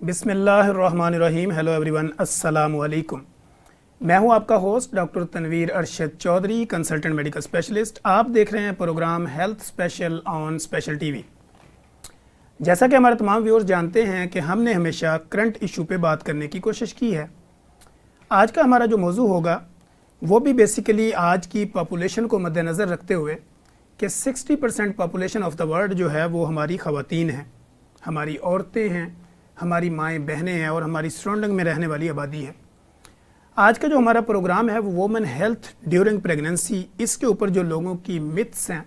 بسم اللہ الرحمن الرحیم. ہیلو ایوری ون, السلام علیکم. میں ہوں آپ کا host doctor Tanveer Arshad Chaudhry, consultant medical specialist. آپ دیکھ رہے ہیں programme health special on special TV. جیسا کہ ہمارے تمام ویورز جانتے ہیں کہ ہم نے ہمیشہ کرنٹ ایشو پہ بات کرنے کی کوشش کی ہے. آج کا ہمارا جو موضوع ہوگا وہ بھی بیسیکلی آج کی پاپولیشن کو مد نظر رکھتے ہوئے کہ 60% پاپولیشن آف دا ورلڈ جو ہے وہ ہماری خواتین ہیں, ہماری عورتیں ہیں, ہماری مائیں بہنیں ہیں اور ہماری سراؤنڈنگ میں رہنے والی آبادی ہے. آج کا جو ہمارا پروگرام ہے وہ وومن ہیلتھ ڈیورنگ پریگننسی. اس کے اوپر جو لوگوں کی متس ہیں,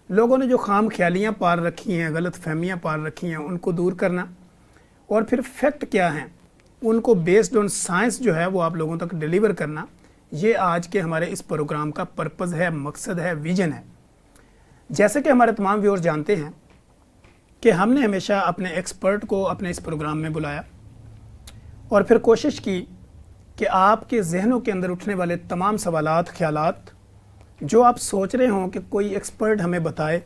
لوگوں نے جو خام خیالیاں پال رکھی ہیں, غلط فہمیاں پال رکھی ہیں, ان کو دور کرنا, اور پھر فیکٹ کیا ہیں ان کو بیسڈ آن سائنس جو ہے وہ آپ لوگوں تک ڈیلیور کرنا, یہ آج کے ہمارے اس پروگرام کا پرپز ہے, مقصد ہے, ویژن ہے. جیسے کہ ہمارے تمام ویورز جانتے ہیں کہ ہم نے ہمیشہ اپنے ایکسپرٹ کو اپنے اس پروگرام میں بلایا اور پھر کوشش کی کہ آپ کے ذہنوں کے اندر اٹھنے والے تمام سوالات, خیالات جو آپ سوچ رہے ہوں کہ کوئی ایکسپرٹ ہمیں بتائے,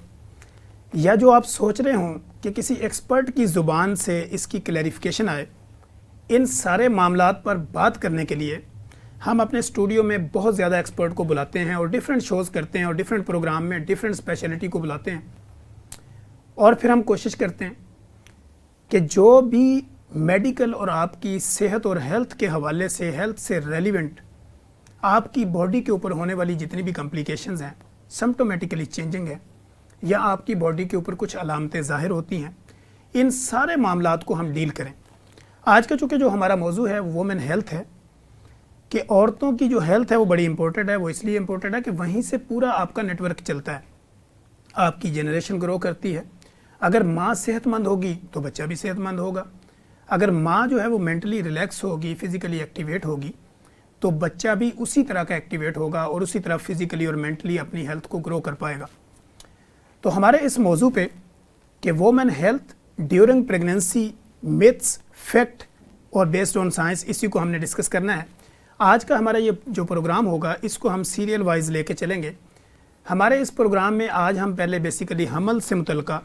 یا جو آپ سوچ رہے ہوں کہ کسی ایکسپرٹ کی زبان سے اس کی کلیریفیکیشن آئے, ان سارے معاملات پر بات کرنے کے لیے ہم اپنے اسٹوڈیو میں بہت زیادہ ایکسپرٹ کو بلاتے ہیں اور ڈیفرنٹ شوز کرتے ہیں اور ڈیفرنٹ پروگرام میں ڈیفرنٹ اسپیشلٹی کو بلاتے ہیں, اور پھر ہم کوشش کرتے ہیں کہ جو بھی میڈیکل اور آپ کی صحت اور ہیلتھ کے حوالے سے, ہیلتھ سے ریلیونٹ آپ کی باڈی کے اوپر ہونے والی جتنی بھی کمپلیکیشنز ہیں, سمپٹومیٹیکلی چینجنگ ہے, یا آپ کی باڈی کے اوپر کچھ علامتیں ظاہر ہوتی ہیں, ان سارے معاملات کو ہم ڈیل کریں. آج کا چونکہ جو ہمارا موضوع ہے وومن ہیلتھ ہے, کہ عورتوں کی جو ہیلتھ ہے وہ بڑی امپورٹنٹ ہے. وہ اس لیے امپورٹنٹ ہے کہ وہیں سے پورا آپ کا نیٹ ورک چلتا ہے, آپ کی جنریشن گرو کرتی ہے. اگر ماں صحت مند ہوگی تو بچہ بھی صحت مند ہوگا. اگر ماں جو ہے وہ مینٹلی ریلیکس ہوگی, فزیکلی ایکٹیویٹ ہوگی, تو بچہ بھی اسی طرح کا ایکٹیویٹ ہوگا اور اسی طرح فزیکلی اور مینٹلی اپنی ہیلتھ کو گرو کر پائے گا. تو ہمارے اس موضوع پہ کہ women health during pregnancy, myths, fact اور بیسڈ آن سائنس, اسی کو ہم نے ڈسکس کرنا ہے. آج کا ہمارا یہ جو پروگرام ہوگا اس کو ہم سیریل وائز لے کے چلیں گے. ہمارے اس پروگرام میں آج ہم پہلے بیسیکلی حمل سے متعلقہ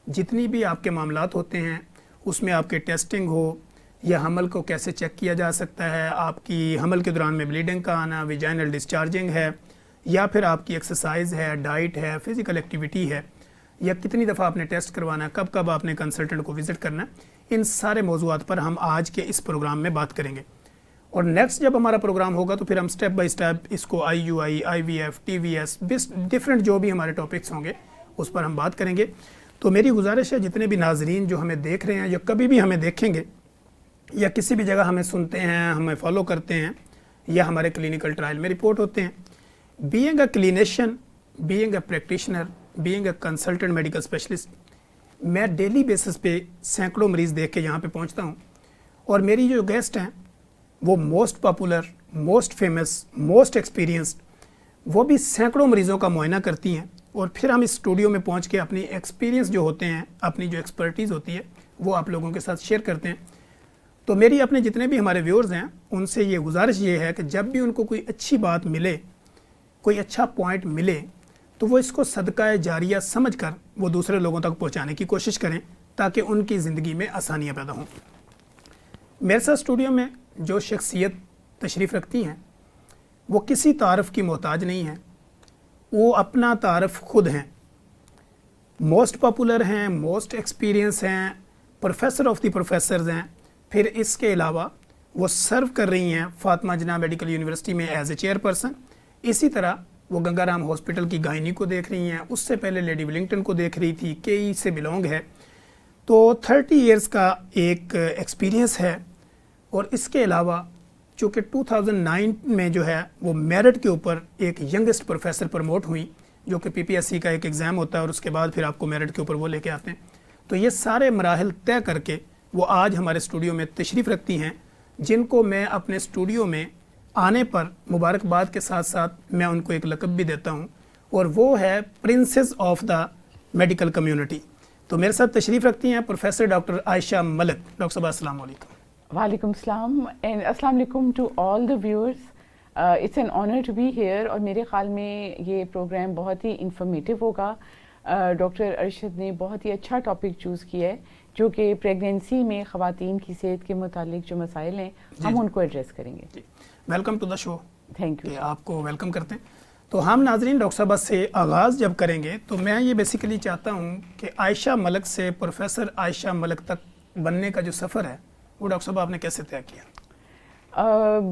جتنی بھی آپ کے معاملات ہوتے ہیں اس میں آپ کے ٹیسٹنگ ہو, یا حمل کو کیسے چیک کیا جا سکتا ہے, آپ کی حمل کے دوران میں بلیڈنگ کا آنا, ویجائنل ڈسچارجنگ ہے, یا پھر آپ کی ایکسرسائز ہے, ڈائٹ ہے, فزیکل ایکٹیویٹی ہے, یا کتنی دفعہ آپ نے ٹیسٹ کروانا ہے, کب کب آپ نے کنسلٹنٹ کو وزٹ کرنا ہے, ان سارے موضوعات پر ہم آج کے اس پروگرام میں بات کریں گے. اور نیکسٹ جب ہمارا پروگرام ہوگا تو پھر ہم سٹیپ بائی سٹیپ اس کو I U I, I V F, T V S, different جو بھی ہمارے ٹاپکس ہوں گے اس پر ہم بات کریں گے. تو میری گزارش ہے جتنے بھی ناظرین جو ہمیں دیکھ رہے ہیں یا کبھی بھی ہمیں دیکھیں گے, یا کسی بھی جگہ ہمیں سنتے ہیں, ہمیں فالو کرتے ہیں, یا ہمارے کلینکل ٹرائل میں رپورٹ ہوتے ہیں, being a clinician, being a practitioner, being a consultant medical specialist, میں ڈیلی بیسس پہ سینکڑوں مریض دیکھ کے یہاں پہ پہنچتا ہوں. اور میری جو گیسٹ ہیں وہ most popular, most famous, most experienced, وہ بھی سینکڑوں مریضوں کا معائنہ کرتی ہیں, اور پھر ہم اس اسٹوڈیو میں پہنچ کے اپنی ایکسپیرینس جو ہوتے ہیں, اپنی جو ایکسپرٹیز ہوتی ہے وہ آپ لوگوں کے ساتھ شیئر کرتے ہیں. تو میری اپنے جتنے بھی ہمارے ویورز ہیں ان سے یہ گزارش یہ ہے کہ جب بھی ان کو کوئی اچھی بات ملے, کوئی اچھا پوائنٹ ملے, تو وہ اس کو صدقہ جاریہ سمجھ کر وہ دوسرے لوگوں تک پہنچانے کی کوشش کریں تاکہ ان کی زندگی میں آسانیاں پیدا ہوں. میرے ساتھ اسٹوڈیو میں جو شخصیت تشریف رکھتی ہیں وہ کسی تعارف کی محتاج نہیں ہیں, وہ اپنا تعارف خود ہیں. موسٹ پاپولر ہیں, موسٹ ایکسپیرینس ہیں, پروفیسر آف دی پروفیسرز ہیں. پھر اس کے علاوہ وہ سرو کر رہی ہیں فاطمہ جناح میڈیکل یونیورسٹی میں ایز اے چیئر پرسن. اسی طرح وہ گنگا رام ہاسپٹل کی گائنی کو دیکھ رہی ہیں, اس سے پہلے لیڈی ولنگٹن کو دیکھ رہی تھی, کے ای سے بلونگ ہے. تو 30 ایئرز کا ایک ایکسپیرینس ہے. اور اس کے علاوہ چونکہ 2009 میں جو ہے وہ میرٹ کے اوپر ایک ینگسٹ پروفیسر پروموٹ ہوئی, جو کہ پی پی ایس سی کا ایک ایگزام ہوتا ہے اور اس کے بعد پھر آپ کو میرٹ کے اوپر وہ لے کے آتے ہیں. تو یہ سارے مراحل طے کر کے وہ آج ہمارے اسٹوڈیو میں تشریف رکھتی ہیں, جن کو میں اپنے اسٹوڈیو میں آنے پر مبارکباد کے ساتھ ساتھ میں ان کو ایک لقب بھی دیتا ہوں, اور وہ ہے princess of the medical community. تو میرے ساتھ تشریف رکھتی ہیں professor doctor Ayesha Malik. Doctor صاحب السلام علیکم. وعلیکم السلام اینڈ السلام علیکم to all the viewers. It's an honour to be here, اور میرے خیال میں یہ پروگرام بہت ہی انفارمیٹیو ہوگا. ڈاکٹر ارشد نے بہت ہی اچھا ٹاپک چوز کیا ہے جو کہ پریگنینسی میں خواتین کی صحت کے متعلق جو مسائل ہیں ہم ان کو ایڈریس کریں گے. Welcome to the show. Thank you. آپ کو ویلکم کرتے ہیں. تو ہم ناظرین ڈاکٹر صاحبہ سے آغاز جب کریں گے تو میں یہ بیسیکلی چاہتا ہوں کہ عائشہ ملک سے پروفیسر عائشہ ملک تک بننے کا جو سفر ہے وہ ڈاکٹر صاحبہ آپ نے کیسے طے کیا؟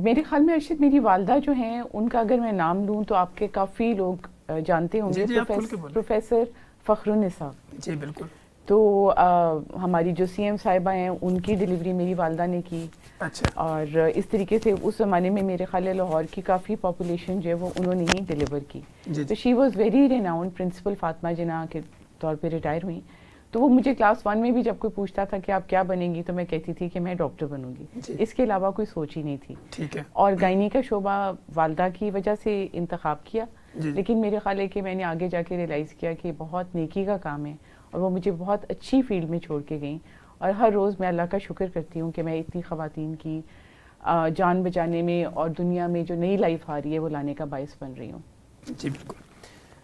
میرے خیال میں ارشد میری والدہ جو ہیں ان کا اگر میں نام لوں تو آپ کے کافی لوگ جانتے ہوں گے. پروفیسر فخر النساء. جی بالکل. تو ہماری جو سی ایم صاحبہ ہیں ان کی ڈلیوری میری والدہ نے کی. اچھا. اور اس طریقے سے اس زمانے میں میرے خیال ہے لاہور کی کافی پاپولیشن جو ہے وہ انہوں نے ہی ڈلیور کی. تو she was very renowned principal Fatima Jinnah کے طور پہ ریٹائر ہوئی. تو وہ مجھے کلاس 1 میں بھی جب کوئی پوچھتا تھا کہ آپ کیا بنیں گی تو میں کہتی تھی کہ میں ڈاکٹر بنوں گی. اس کے علاوہ کوئی سوچ ہی نہیں تھی. ٹھیک ہے. اور گائنی کا شعبہ والدہ کی وجہ سے انتخاب کیا. لیکن میرے خیال ہے کہ میں نے آگے جا کے ریئلائز کیا کہ بہت نیکی کا کام ہے اور وہ مجھے بہت اچھی فیلڈ میں چھوڑ کے گئیں. اور ہر روز میں اللہ کا شکر کرتی ہوں کہ میں اتنی خواتین کی جان بچانے میں اور دنیا میں جو نئی لائف آ رہی ہے وہ لانے کا باعث بن رہی ہوں. جی بالکل.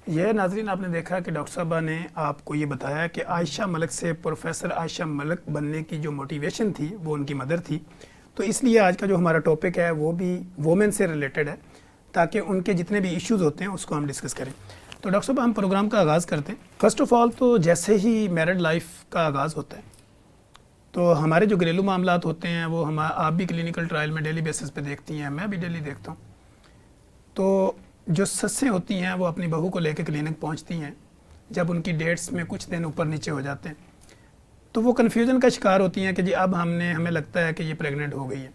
یہ ناظرین آپ نے دیکھا کہ ڈاکٹر صاحبہ نے آپ کو یہ بتایا کہ عائشہ ملک سے پروفیسر عائشہ ملک بننے کی جو موٹیویشن تھی وہ ان کی مدر تھی. تو اس لیے آج کا جو ہمارا ٹاپک ہے وہ بھی وومن سے ریلیٹڈ ہے تاکہ ان کے جتنے بھی ایشوز ہوتے ہیں اس کو ہم ڈسکس کریں. تو ڈاکٹر صاحب ہم پروگرام کا آغاز کرتے ہیں. فرسٹ آف آل تو جیسے ہی میرڈ لائف کا آغاز ہوتا ہے تو ہمارے جو گھریلو معاملات ہوتے ہیں وہ آپ بھی کلینکل ٹرائل میں ڈیلی بیسس پہ دیکھتی ہیں, میں بھی ڈیلی دیکھتا ہوں. تو جو سسیں ہوتی ہیں وہ اپنی بہو کو لے کے کلینک پہنچتی ہیں. جب ان کی ڈیٹس میں کچھ دن اوپر نیچے ہو جاتے ہیں تو وہ کنفیوژن کا شکار ہوتی ہیں کہ جی اب ہمیں لگتا ہے کہ یہ پریگننٹ ہو گئی ہے.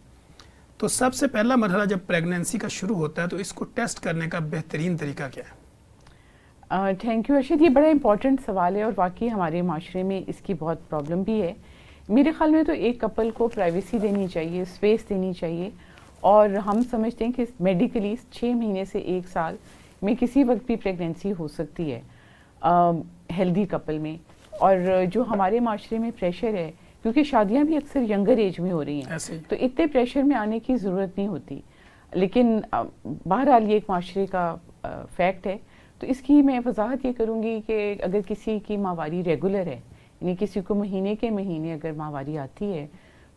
تو سب سے پہلا مرحلہ جب پریگننسی کا شروع ہوتا ہے تو اس کو ٹیسٹ کرنے کا بہترین طریقہ کیا ہے؟ Thank you Arshad. یہ بڑا امپورٹنٹ سوال ہے اور واقعی ہمارے معاشرے میں اس کی بہت پرابلم بھی ہے. میرے خیال میں تو ایک کپل کو پرائیویسی دینی چاہیے, اسپیس دینی چاہیے. اور ہم سمجھتے ہیں کہ میڈیکلی 6 مہینے سے 1 سال میں کسی وقت بھی پریگنینسی ہو سکتی ہے ہیلدی کپل میں. اور جو ہمارے معاشرے میں پریشر ہے کیونکہ شادیاں بھی اکثر ینگر ایج میں ہو رہی ہیں تو اتنے پریشر میں آنے کی ضرورت نہیں ہوتی. لیکن بہرحال یہ ایک معاشرے کا فیکٹ ہے. تو اس کی میں وضاحت یہ کروں گی کہ اگر کسی کی ماہواری ریگولر ہے یعنی کسی کو مہینے کے مہینے اگر ماہواری آتی ہے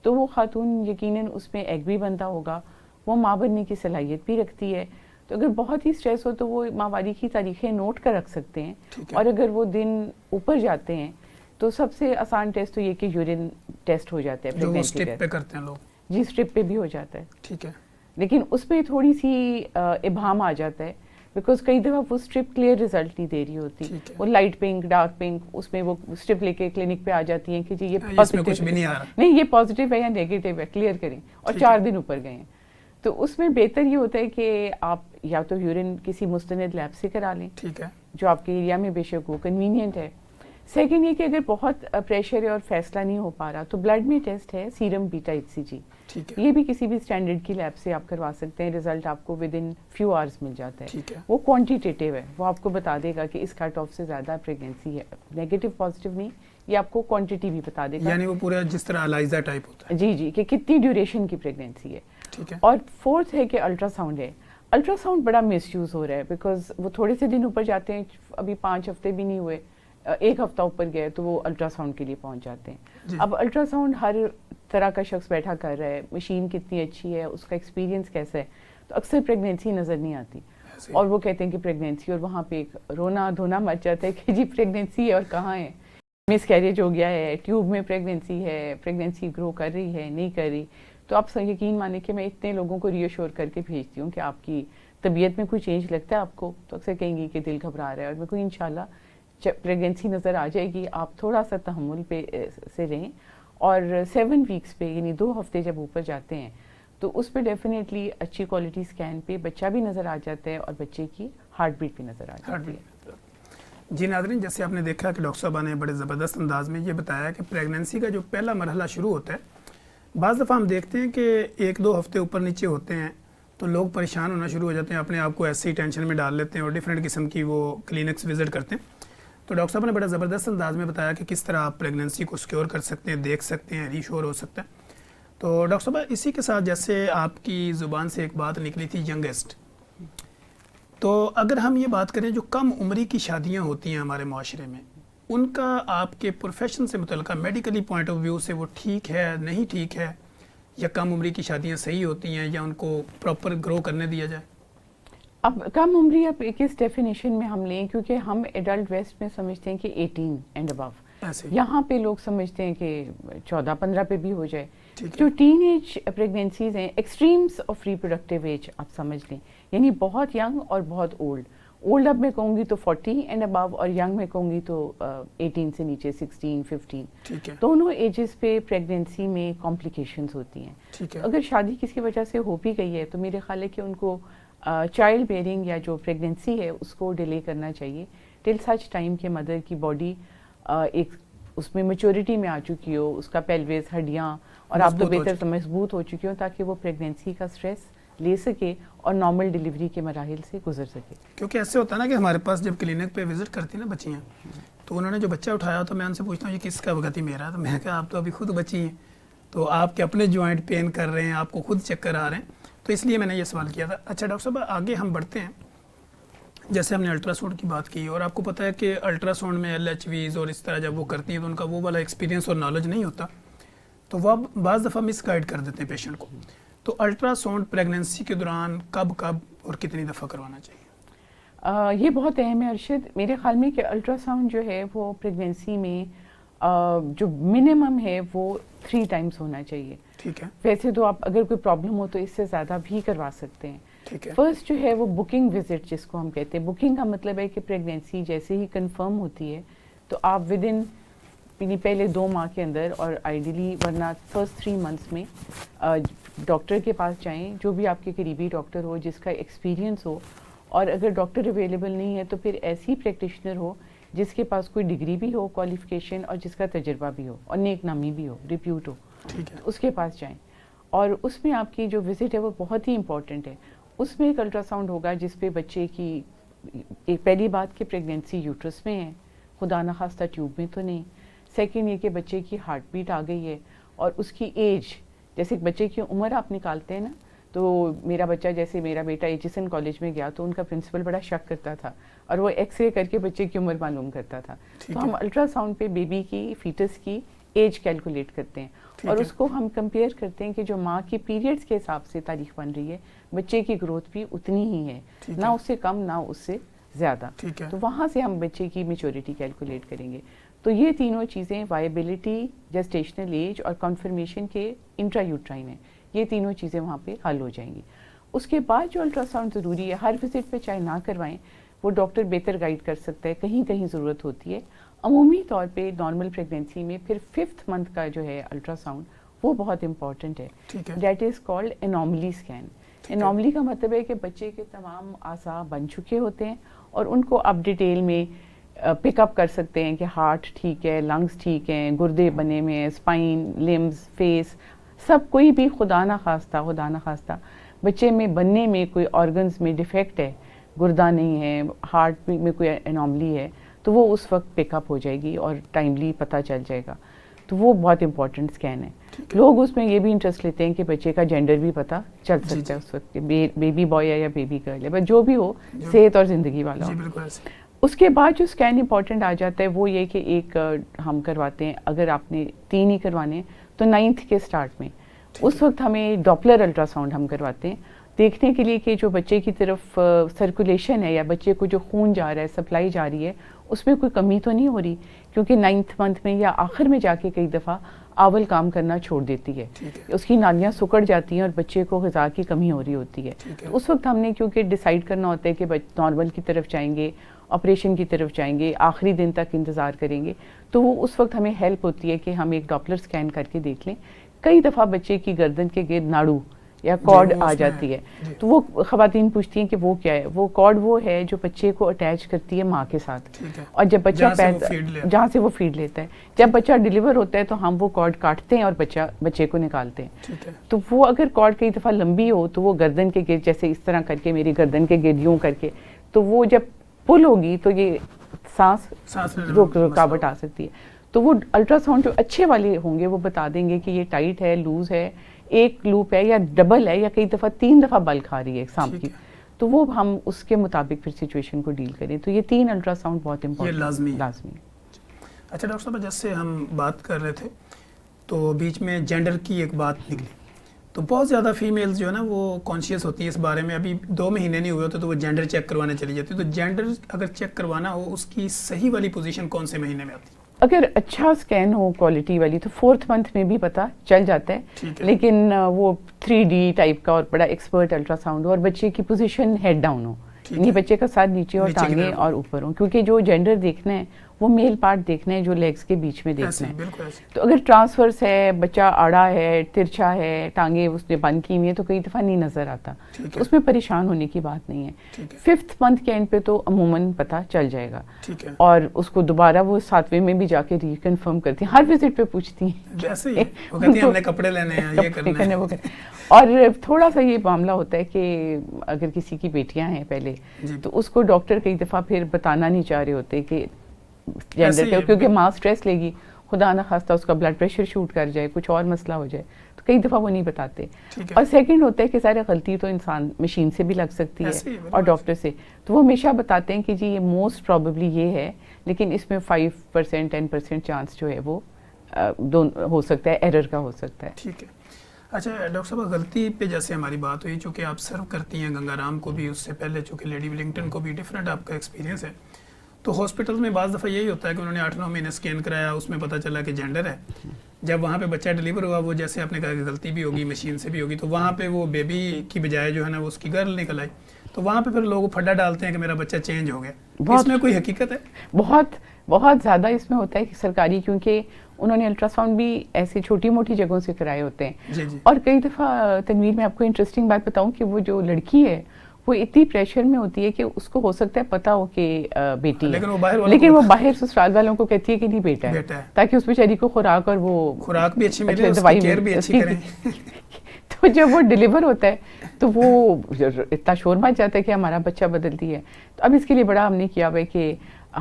تو وہ خاتون یقیناً اس میں ایگ بھی بنتا ہوگا, وہ ماں بننے کی صلاحیت بھی رکھتی ہے. تو اگر بہت ہی اسٹریس ہو تو وہ ماہواری کی تاریخیں نوٹ کر رکھ سکتے ہیں. اور اگر وہ دن اوپر جاتے ہیں تو سب سے آسان ٹیسٹ تو یہ کہ یورین ٹیسٹ ہو جاتا ہے. جو وہ سٹرپ پہ کرتے ہیں لوگ. جی سٹرپ پہ بھی ہو جاتا ہے. ٹھیک ہے. لیکن اس میں تھوڑی سی ابہام آ جاتا ہے بیکاز کئی دفعہ وہ اسٹرپ کلیئر رزلٹ نہیں دے رہی ہوتی. وہ لائٹ پنک ڈارک پنک اس میں وہ اسٹرپ لے کے کلینک پہ آ جاتی ہیں کہ جی یہ پازیٹیو نہیں, یہ پازیٹیو ہے یا نیگیٹو ہے کلیئر کریں. اور 4 دن اوپر گئے ہیں تو اس میں بہتر یہ ہوتا ہے کہ آپ یا تو یورین کسی مستند لیب سے کرا لیں. ٹھیک ہے. جو آپ کے ایریا میں بے شک وہ کنوینئنٹ ہے. سیکنڈ یہ کہ اگر بہت پریشر ہے اور فیصلہ نہیں ہو پا رہا تو بلڈ میں ٹیسٹ ہے سیرم بیٹا HCG. یہ بھی کسی بھی اسٹینڈرڈ کی لیب سے آپ کروا سکتے ہیں. رزلٹ آپ کو ود ان فیو آورس مل جاتا ہے. وہ کوانٹیٹیو ہے, وہ آپ کو بتا دے گا کہ اس کٹ آف سے زیادہ پریگنینسی ہے. نیگیٹو پازیٹیو نہیں, یہ آپ کو کوانٹیٹی بھی بتا دے گا. یعنی وہ پورا جس طرح الائزا ٹائپ ہوتا ہے. جی کہ کتنی ڈیوریشن کی پریگنینسی ہے. اور فورتھ ہے کہ الٹرا ساؤنڈ ہے. الٹرا ساؤنڈ بڑا مس یوز ہو رہا ہے بیکاز وہ تھوڑے سے دن اوپر جاتے ہیں, ابھی 5 ہفتے بھی نہیں ہوئے, 1 ہفتہ اوپر گئے تو وہ الٹرا ساؤنڈ کے لیے پہنچ جاتے ہیں. اب الٹرا ساؤنڈ ہر طرح کا شخص بیٹھا کر رہا ہے, مشین کتنی اچھی ہے, اس کا ایکسپیرینس کیسا ہے, تو اکثر پریگنینسی نظر نہیں آتی اور وہ کہتے ہیں کہ پریگنینسی, اور وہاں پہ ایک رونا دھونا مچ جاتا ہے کہ جی پریگنینسی ہے اور کہاں ہے, مس کیریج ہو گیا ہے, ٹیوب میں پریگنینسی ہے, پریگنینسی گرو کر رہی ہے نہیں کر رہی. تو آپ یقین مانیں کہ میں اتنے لوگوں کو ریئشور کر کے بھیجتی ہوں کہ آپ کی طبیعت میں کوئی چینج لگتا ہے آپ کو تو اکثر کہیں گی کہ دل گھبرا رہا ہے, اور میرے کو انشاءاللہ پریگنینسی نظر آ جائے گی. آپ تھوڑا سا تحمل پہ سے رہیں, اور 7 ویکس پہ یعنی 2 ہفتے جب اوپر جاتے ہیں تو اس پہ ڈیفینیٹلی اچھی کوالٹی اسکین پہ بچہ بھی نظر آ جاتا ہے اور بچے کی ہارٹ بیٹ بھی نظر آ جاتی ہے. جی ناظرین, جیسے آپ نے دیکھا کہ ڈاکٹر صاحبہ نے بڑے زبردست انداز میں یہ بتایا کہ پریگنینسی کا جو پہلا مرحلہ شروع ہوتا ہے, بعض دفعہ ہم دیکھتے ہیں کہ 1-2 ہفتے اوپر نیچے ہوتے ہیں تو لوگ پریشان ہونا شروع ہو جاتے ہیں, اپنے آپ کو ایسے ہی ٹینشن میں ڈال لیتے ہیں اور ڈفرینٹ قسم کی وہ کلینکس وزٹ کرتے ہیں. تو ڈاکٹر صاحب نے بڑا زبردست انداز میں بتایا کہ کس طرح آپ پریگنینسی کو سیکیور کر سکتے ہیں, دیکھ سکتے ہیں, ریشور ہو سکتا ہے. تو ڈاکٹر صاحب اسی کے ساتھ جیسے آپ کی زبان سے ایک بات نکلی تھی ینگسٹ, تو اگر ہم یہ بات کریں جو کم عمری کی شادیاں ہوتی ہیں ہمارے معاشرے میں, ان کا آپ کے پروفیشن سے متعلقہ میڈیکلی پوائنٹ آف ویو سے وہ ٹھیک ہے نہیں ٹھیک ہے، یا کم عمری کی شادیاں صحیح ہوتی ہیں، یا ان کو پراپر گرو کرنے دیا جائے؟ اب کم عمری اب کس ڈیفینیشن میں ہم لیں، کیونکہ ہم ایڈلٹ ویسٹ میں سمجھتے ہیں کہ 18 اینڈ ابو، یہاں پہ لوگ سمجھتے ہیں کہ 14-15 پہ بھی ہو جائے. جو ٹین ایج پریگنینسیز ہیں، ایکسٹریمز آف ریپروڈکٹیو ایج آپ سمجھ لیں، یعنی بہت ینگ اور بہت اولڈ اب میں کہوں گی تو 40 اینڈ ابو، اور ینگ میں کہوں گی تو 18 سے نیچے 16-15، دونوں ایجز پہ پریگنینسی میں کمپلیکیشنز ہوتی ہیں. اگر شادی کسی وجہ سے ہو بھی گئی ہے تو میرے خیال ہے کہ ان کو چائلڈ بیئرنگ یا جو پریگنینسی ہے اس کو ڈیلے کرنا چاہیے ٹل سچ ٹائم کہ مدر کی باڈی ایک اس میں میچورٹی میں آ چکی ہو، اس کا پیلویس، ہڈیاں اور آپ تو بہتر مضبوط ہو چکی ہوں، تاکہ وہ پریگنینسی کا سٹریس لے سکے اور نارمل ڈیلیوری کے مراحل سے گزر سکے. کیونکہ ایسے ہوتا ہے نا کہ ہمارے پاس جب کلینک پہ وزٹ کرتی ہیں نا بچیاں، تو انہوں نے جو بچہ اٹھایا تو میں ان سے پوچھتا ہوں یہ کس کا وقت ہی میرا ہے، تو میں کہا آپ تو ابھی خود بچی ہیں، تو آپ کے اپنے جوائنٹ پین کر رہے ہیں، آپ کو خود چکر آ رہے ہیں، تو اس لیے میں نے یہ سوال کیا تھا. اچھا ڈاکٹر صاحب آگے ہم بڑھتے ہیں. جیسے ہم نے الٹرا ساؤنڈ کی بات کی، اور آپ کو پتہ ہے کہ الٹرا ساؤنڈ میں LHVs اور اس طرح جب وہ کرتی ہیں تو ان کا وہ والا ایکسپیرینس اور نالج نہیں ہوتا، تو وہ بعض دفعہ مس گائیڈ کر دیتے ہیں پیشنٹ کو. تو الٹرا ساؤنڈ پریگنینسی کے دوران کب اور کتنی دفعہ کروانا چاہیے؟ یہ بہت اہم ہے ارشد. میرے خیال میں کہ الٹرا ساؤنڈ جو ہے وہ پریگنینسی میں جو منیمم ہے وہ 3 ٹائمز ہونا چاہیے. ٹھیک ہے. ویسے تو آپ اگر کوئی پرابلم ہو تو اس سے زیادہ بھی کروا سکتے ہیں. فرسٹ جو ہے وہ بکنگ وزٹ جس کو ہم کہتے ہیں. بکنگ کا مطلب ہے کہ پریگنینسی جیسے ہی کنفرم ہوتی ہے تو آپ ود ان پہلے 2 ماہ کے اندر، اور آئیڈیلی ورنہ فرسٹ 3 منتھس میں ڈاکٹر کے پاس جائیں، جو بھی آپ کے قریبی ڈاکٹر ہو جس کا ایکسپیرینس ہو، اور اگر ڈاکٹر اویلیبل نہیں ہے تو پھر ایسی پریکٹیشنر ہو جس کے پاس کوئی ڈگری بھی ہو، کوالیفیکیشن، اور جس کا تجربہ بھی ہو اور نیک نامی بھی ہو، ریپیوٹ ہو، اس کے پاس جائیں. اور اس میں آپ کی جو وزٹ ہے وہ بہت ہی امپورٹنٹ ہے. اس میں ایک الٹرا ساؤنڈ ہوگا جس پہ بچے کی ایک پہلی بات کہ پریگنینسی یوٹرس میں ہے، خدا نخواستہ ٹیوب میں تو نہیں. سیکنڈ یہ کہ بچے کی ہارٹ بیٹ آ گئی ہے، اور اس کی ایج، جیسے بچے کی عمر آپ نکالتے ہیں نا، تو میرا بچہ جیسے میرا بیٹا ایچسن کالج میں گیا تو ان کا پرنسپل بڑا شک کرتا تھا اور وہ ایکس رے کر کے بچے کی عمر معلوم کرتا تھا. تو ہم الٹرا ساؤنڈ پہ بیبی کی، فیٹس کی ایج کیلکولیٹ کرتے ہیں، اور اس کو ہم کمپیئر کرتے ہیں کہ جو ماں کی پیریڈز کے حساب سے تاریخ بن رہی ہے، بچے کی گروتھ بھی اتنی ہی ہے، نہ اس سے کم نہ اس سے زیادہ. تو وہاں سے ہم بچے کی میچورٹی کیلکولیٹ کریں گے. تو یہ تینوں چیزیں، وائبلٹی، جسٹیشنل ایج اور کنفرمیشن کے انٹرا یوٹرائن ہیں، یہ تینوں چیزیں وہاں پہ حل ہو جائیں گی. اس کے بعد جو الٹرا ساؤنڈ ضروری ہے، ہر وزٹ پہ چاہے نہ کروائیں، وہ ڈاکٹر بہتر گائیڈ کر سکتا ہے، کہیں کہیں ضرورت ہوتی ہے. عمومی طور پہ نارمل پریگنینسی میں پھر 5th منتھ کا جو ہے الٹرا ساؤنڈ وہ بہت امپورٹنٹ ہے. That is called anomaly scan. Anomaly کا مطلب ہے کہ بچے کے تمام اعضاء بن چکے ہوتے ہیں اور ان کو آپ ڈیٹیل میں پک اپ کر سکتے ہیں کہ ہارٹ ٹھیک ہے، لنگز ٹھیک ہیں، گردے بنے ہوئے ہیں، اسپائن، لمز، فیس، سب. کوئی بھی خدا نخواستہ بچے میں بننے میں کوئی آرگنز میں ڈیفیکٹ ہے، گردہ نہیں ہے، ہارٹ میں کوئی انوملی ہے، تو وہ اس وقت پک اپ ہو جائے گی اور ٹائملی پتہ چل جائے گا. تو وہ بہت امپورٹنٹ اسکین ہے. لوگ اس میں یہ بھی انٹرسٹ لیتے ہیں کہ بچے کا جینڈر بھی پتہ چل سکتا ہے اس وقت، بیبی بوائے ہے یا بیبی گرل ہے، بس جو بھی ہو صحت اور زندگی والا ہو. اس کے بعد جو اسکین امپورٹنٹ آ جاتا ہے وہ یہ کہ ایک ہم کرواتے ہیں، اگر آپ نے 3 ہی کروانے تو 9th کے سٹارٹ میں اس وقت ہمیں ڈاپلر الٹرا ساؤنڈ ہم کرواتے ہیں، دیکھنے کے لیے کہ جو بچے کی طرف سرکولیشن ہے یا بچے کو جو خون جا رہا ہے، سپلائی جا رہی ہے، اس میں کوئی کمی تو نہیں ہو رہی. کیونکہ 9th منتھ میں یا آخر میں جا کے کئی دفعہ آول کام کرنا چھوڑ دیتی ہے، اس کی نالیاں سکڑ جاتی ہیں اور بچے کو غذا کی کمی ہو رہی ہوتی ہے. اس وقت ہم نے کیونکہ ڈیسائیڈ کرنا ہوتا ہے کہ نارمل کی طرف جائیں گے، آپریشن کی طرف جائیں گے، آخری دن تک انتظار کریں گے، تو وہ اس وقت ہمیں ہیلپ ہوتی ہے کہ ہم ایک ڈاپلر اسکین کر کے دیکھ لیں. کئی دفعہ بچے کی گردن کے گرد ناڑو یا کارڈ آ جاتی ہے، تو وہ خواتین پوچھتی ہیں کہ وہ کیا ہے. وہ کارڈ وہ ہے جو بچے کو اٹیچ کرتی ہے ماں کے ساتھ، اور جب بچہ جہاں سے وہ فیڈ لیتا ہے، جب بچہ ڈیلیور ہوتا ہے تو ہم وہ کارڈ کاٹتے ہیں اور بچے کو نکالتے ہیں. تو وہ اگر کارڈ کئی دفعہ لمبی ہو تو وہ گردن کے گرد، جیسے اس طرح کر کے میری گردن کے گرد یوں کر کے، تو وہ جب پل ہوگی تو یہ سانس رکاوٹ آ سکتی ہے. تو وہ الٹرا ساؤنڈ جو اچھے والے ہوں گے وہ بتا دیں گے کہ یہ ٹائٹ ہے، لوز ہے، ایک لوپ ہے یا ڈبل ہے، یا کئی دفعہ 3 دفعہ بلک آ رہی ہے سانپ کی، تو وہ ہم اس کے مطابق پھر سچویشن کو ڈیل کریں. تو یہ 3 الٹرا ساؤنڈ بہت امپورٹنٹ، لازمی ہے. اچھا ڈاکٹر صاحب, جیسے ہم بات کر رہے تھے تو بیچ میں جینڈر کی ایک بات نکلی, تو بہت زیادہ فیمیلز جو ہے نا وہ کانشیس ہوتی ہیں اس بارے میں, ابھی 2 مہینے نہیں ہوئے ہوتے تو وہ جینڈر چیک کروانے چلی جاتی ہے. تو جینڈر اگر چیک کروانا ہو اس کی صحیح والی پوزیشن کون سے مہینے میں آتی ہے؟ اگر اچھا اسکین ہو کوالٹی والی تو 4th منتھ میں بھی پتہ چل جاتا ہے, لیکن وہ 3D ٹائپ کا اور بڑا ایکسپرٹ الٹرا ساؤنڈ ہو اور بچے کی پوزیشن ہیڈ ڈاؤن ہو, یعنی بچے کا ساتھ نیچے اور ٹانگیں اور اوپر ہوں, کیونکہ جو جینڈر دیکھنا ہے وہ میل پارٹ دیکھنا ہے جو لیگز کے بیچ میں دیکھنا ہے. تو اگر ٹرانسفرس ہے, بچہ آڑا ہے, ترچھا ہے, ٹانگیں اس نے بند کی ہوئی ہیں تو کئی دفعہ نہیں نظر آتا, تو اس میں پریشان ہونے کی بات نہیں ہے. 5th منتھ کے اینڈ پہ تو عموماً پتہ چل جائے گا, اور اس کو دوبارہ وہ 7ویں میں بھی جا کے ریکنفرم کرتی ہیں, ہر وزٹ پہ پوچھتی ہیں ہم نے کپڑے لینے ہیں, یہ کرنا ہے. اور تھوڑا سا یہ معاملہ ہوتا ہے کہ اگر کسی کی بیٹیاں ہیں پہلے تو اس کو ڈاکٹر کئی دفعہ پھر بتانا نہیں چاہ رہے ہوتے کہ جینڈر کا, کیونکہ ماں سٹریس لے گی, خدا نہ خواستہ اس کا بلڈ پریشر شوٹ کر جائے, کچھ اور مسئلہ ہو جائے, تو کئی دفعہ وہ نہیں بتاتے. اور سیکنڈ ہوتا ہے کہ سارے غلطی تو انسان مشین سے بھی لگ سکتی ہے اور ڈاکٹر سے, تو وہ ہمیشہ بتاتے ہیں کہ جی یہ موسٹ پروبیبلی یہ ہے, لیکن اس میں 5% 10% چانس جو ہے وہ ہو سکتا ہے, ایرر کا ہو سکتا ہے. ٹھیک ہے. اچھا ڈاکٹر صاحب, غلطی پہ جیسے ہماری بات ہوئی, چونکہ آپ سرو کرتی ہیں گنگا رام کو بھی, اس سے پہلے چونکہ لیڈی ولنگٹن کو بھی, ڈفرینٹ آپ کا ایکسپیرینس ہے, تو ہاسپٹل میں بعض دفعہ یہی ہوتا ہے کہ انہوں نے 8-9 مہینے اسکین کرایا, اس میں پتہ چلا کہ جینڈر ہے. جب وہاں پہ بچہ ڈلیور ہوا, وہ جیسے آپ نے کہا کہ غلطی بھی ہوگی, مشین سے بھی ہوگی, تو وہاں پہ وہ بیبی کی بجائے جو ہے نا وہ اس کی گرل نکل آئی, تو وہاں پہ پھر لوگ پھڈا ڈالتے ہیں کہ میرا بچہ چینج ہو گیا. اس میں کوئی حقیقت ہے؟ بہت زیادہ اس میں ہوتا ہے کہ سرکاری, کیونکہ انہوں نے الٹرا ساؤنڈ بھی ایسی چھوٹی موٹی جگہوں سے کرائے ہوتے ہیں. اور کئی دفعہ تنویر, میں آپ کو انٹرسٹنگ بات بتاؤں کہ وہ جو لڑکی ہے وہ اتنی پریشر میں ہوتی ہے کہ اس کو ہو سکتا ہے پتا ہو کہ بیٹی ہے, لیکن وہ باہر سسرال والوں کو کہتی ہے کہ نہیں بیٹا ہے, تاکہ اس بیچاری کو خوراک اور وہ خوراک بھی اچھی ملے, دوائی بھی اچھی کریں. تو جب وہ ڈیلیور ہوتا ہے تو وہ اتنا شور مچ جاتا ہے کہ ہمارا بچہ بدلتی ہے. تو اب اس کے لیے بڑا ہم نے کیا ہوا ہے کہ